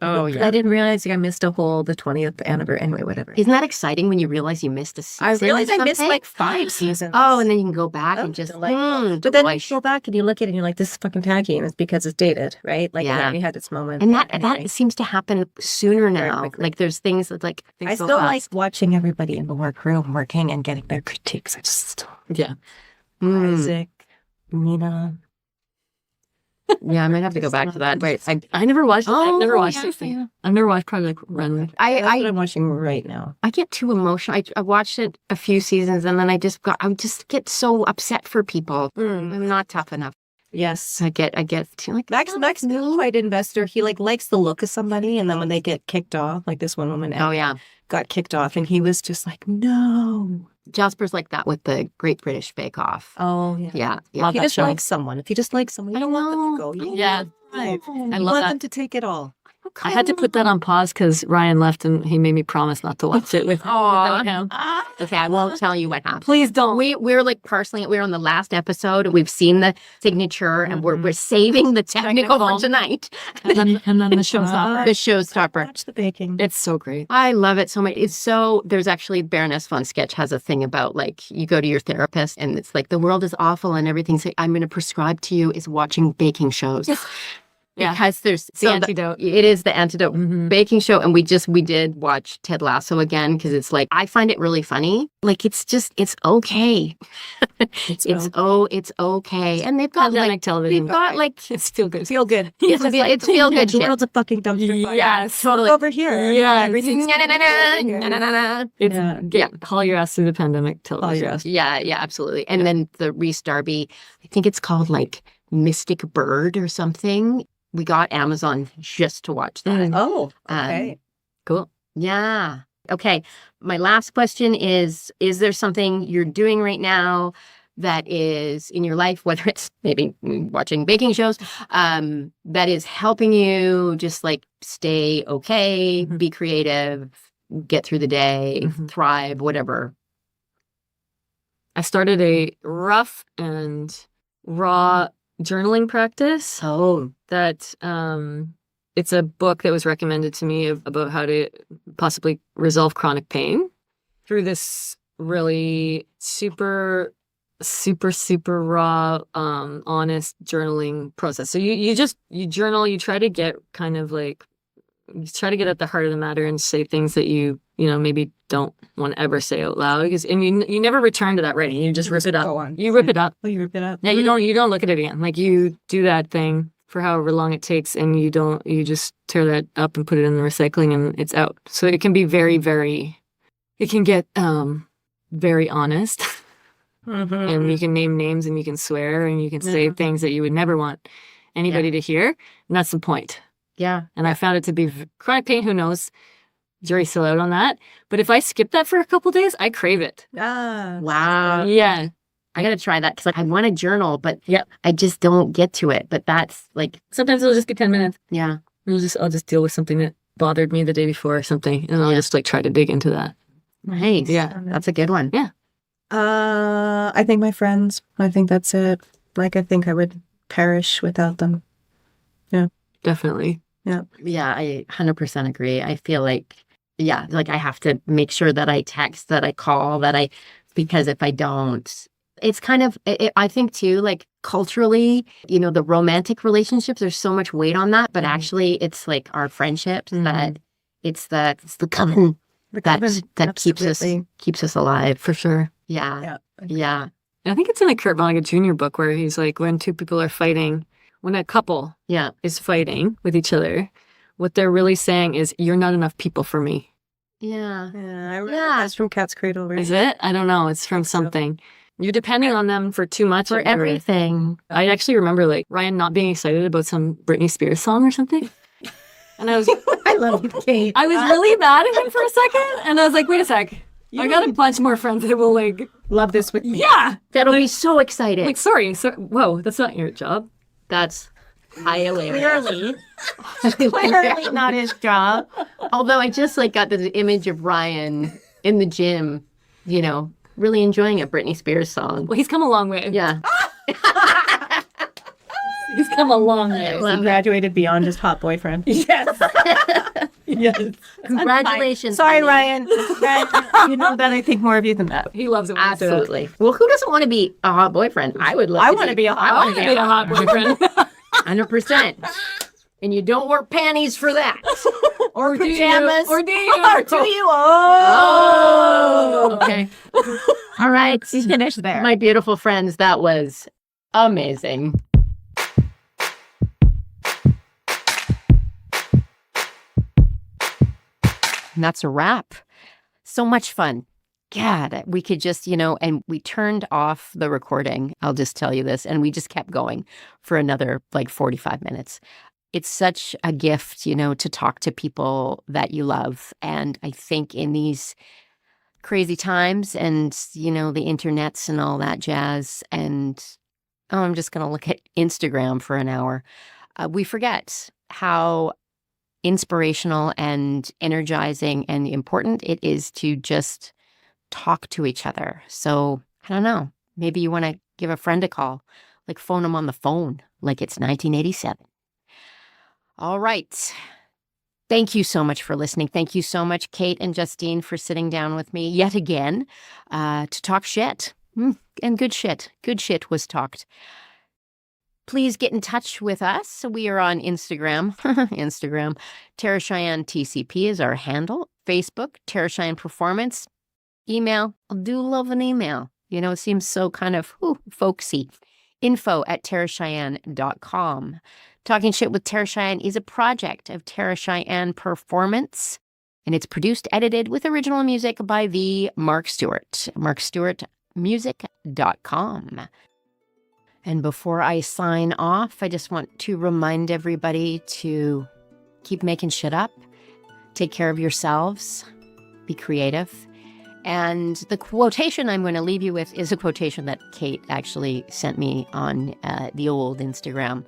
Oh yeah. I didn't realize I missed the 20th anniversary. Anyway, whatever. Isn't that exciting when you realize you missed a season? I realized I missed something? 5 seasons. Oh, and then you can go back and just but then you go back and you look at it and you're like, "This is fucking tacky," and it's because it's dated, right? It already had its moment. And that seems to happen sooner now. There's things that I still like watching everybody in the workroom working and getting their critiques. I just Yeah. Isaac, Nina, Yeah, I might have to go back to that. Wait, I never watched it. I've never watched yes, it. yeah. I've never watched Project Runway. That's what I'm watching right now. I get too emotional. I watched it a few seasons and then I just get so upset for people. I'm not tough enough. Yes. I get too like Max is quite investor. He likes the look of somebody, and then when they get kicked off, like this one woman oh yeah. got kicked off, and he was just like, no. Jasper's like that with the Great British Bake Off. Oh yeah. Yeah. If Love you that just show. like someone, if you just like someone, you don't want them to go. You Yeah. right. I You love want that. them to take it all. I had to put that on pause because Ryan left and he made me promise not to watch it with him. Okay, I won't tell you what happened. Please don't. We're like parceling it. We're on the last episode. We've seen the signature and we're saving the technical for tonight. and then the showstopper. The showstopper. Watch the baking. It's so great. I love it so much. There's actually Baroness von Sketch has a thing about like you go to your therapist and it's like the world is awful and everything's like, I'm going to prescribe to you is watching baking shows. Yeah. Because there's the antidote. It is the antidote baking show. And we did watch Ted Lasso again because it's like, I find it really funny. Like, it's okay. It's okay. And they've got Pandemic like, television. they've got like, It's feel good. Feel good. it's feel good The shit. world's a fucking dumpster fire. Yes, totally. Over here. Yeah, Everything's It's Yeah. haul your ass through the pandemic television. all your ass. Yeah, absolutely. And then the Reese Darby, I think it's called like Mystic Bird or something. We got Amazon just to watch that. Oh, okay. Cool. Yeah. Okay. My last question is there something you're doing right now that is in your life, whether it's maybe watching baking shows, that is helping you just like stay okay, be creative, get through the day, thrive, whatever? I started a rough and raw journaling practice. Oh, That it's a book that was recommended to me about how to possibly resolve chronic pain through this really super raw, honest journaling process. So you journal, you try to get kind of like, you try to get at the heart of the matter and say things that you maybe don't want to ever say out loud and you never return to that writing. You just rip it up. Go on. You rip it up. Oh, you rip it up. Yeah, you don't look at it again. Like you do that thing for however long it takes and you just tear that up and put it in the recycling and it's out. So it can be very, very, it can get very honest and you can name names and you can swear and you can say things that you would never want anybody to hear. And that's the point. yeah. And I found it to be chronic pain. Who knows? Jury's still out on that. But if I skip that for a couple days, I crave it. Ah. Wow. Yeah. I got to try that because like, I want to journal, but I just don't get to it. But that's like, Sometimes it'll just be 10 minutes. yeah. I'll just deal with something that bothered me the day before or something. And I'll just like try to dig into that. Nice. Yeah. That's a good one. Yeah. I think my friends. I think that's it. Like, I think I would perish without them. Definitely. Yeah. Yeah, I 100% agree. I feel like, like I have to make sure that I text, that I call, because if I don't, it's kind of, I think too, like culturally, the romantic relationships, there's so much weight on that, but actually it's like our friendships that it's the coven that keeps us alive. For sure. Yeah. Yeah. I think it's in a Kurt Vonnegut Jr. book where he's like, when two people are fighting, when a couple is fighting with each other, what they're really saying is, you're not enough people for me. Yeah. I remember that's from Cat's Cradle, right? Is it? I don't know. It's from something. You're depending on them for too much. For everything. I actually remember like Ryan not being excited about some Britney Spears song or something. And I was I love you, Kate. I was really mad at him for a second. And I was like, wait a sec. I got a bunch more friends that will like love this with me. Yeah. That'll be so excited. Like, sorry. Whoa, that's not your job. That's clearly not his job. Although I just like got the image of Ryan in the gym, really enjoying a Britney Spears song. Well, he's come a long way. Yeah. He's come a long way. He graduated beyond just hot boyfriend. Yes. Yes. Congratulations. Sorry, honey. Ryan. You know that I think more of you than that. He loves it when you say that. Absolutely. Well, who doesn't want to be a hot boyfriend? I would love I to want to be a hot I want to be a hot boyfriend. 100%. And you don't wear panties for that. or do you? pajamas. Or do you? Or do you? Oh. Okay. All right. He's finished there. My beautiful friends, that was amazing. And that's a wrap. So much fun. God, we could just, and we turned off the recording. I'll just tell you this. And we just kept going for another 45 minutes. It's such a gift, to talk to people that you love. And I think in these crazy times and, the internets and all that jazz, and I'm just going to look at Instagram for an hour, we forget how inspirational and energizing and important it is to just talk to each other. So I don't know, maybe you want to give a friend a call, phone them on the phone, like it's 1987. All right. Thank you so much for listening. Thank you so much, Kate and Justine, for sitting down with me yet again to talk shit. And good shit. Good shit was talked. Please get in touch with us. We are on Instagram. Instagram. Tara Cheyenne TCP is our handle. Facebook, Tara Cheyenne Performance. Email. I do love an email. It seems so kind of folksy. info@taracheyenne.com. Talking Shit with Tara Cheyenne is a project of Tara Cheyenne Performance, and it's produced, edited with original music by the Mark Stewart. MarkStewartMusic.com. And before I sign off, I just want to remind everybody to keep making shit up, take care of yourselves, be creative. And the quotation I'm going to leave you with is a quotation that Kate actually sent me on the old Instagram.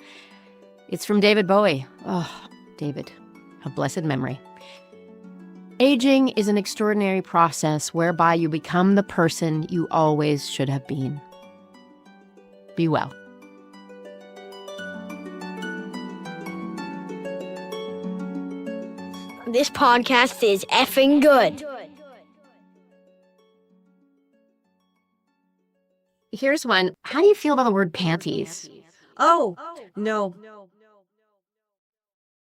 It's from David Bowie. Oh, David, of blessed memory. Aging is an extraordinary process whereby you become the person you always should have been. Be well. This podcast is effing good. Here's one. How do you feel about the word panties? Oh, no.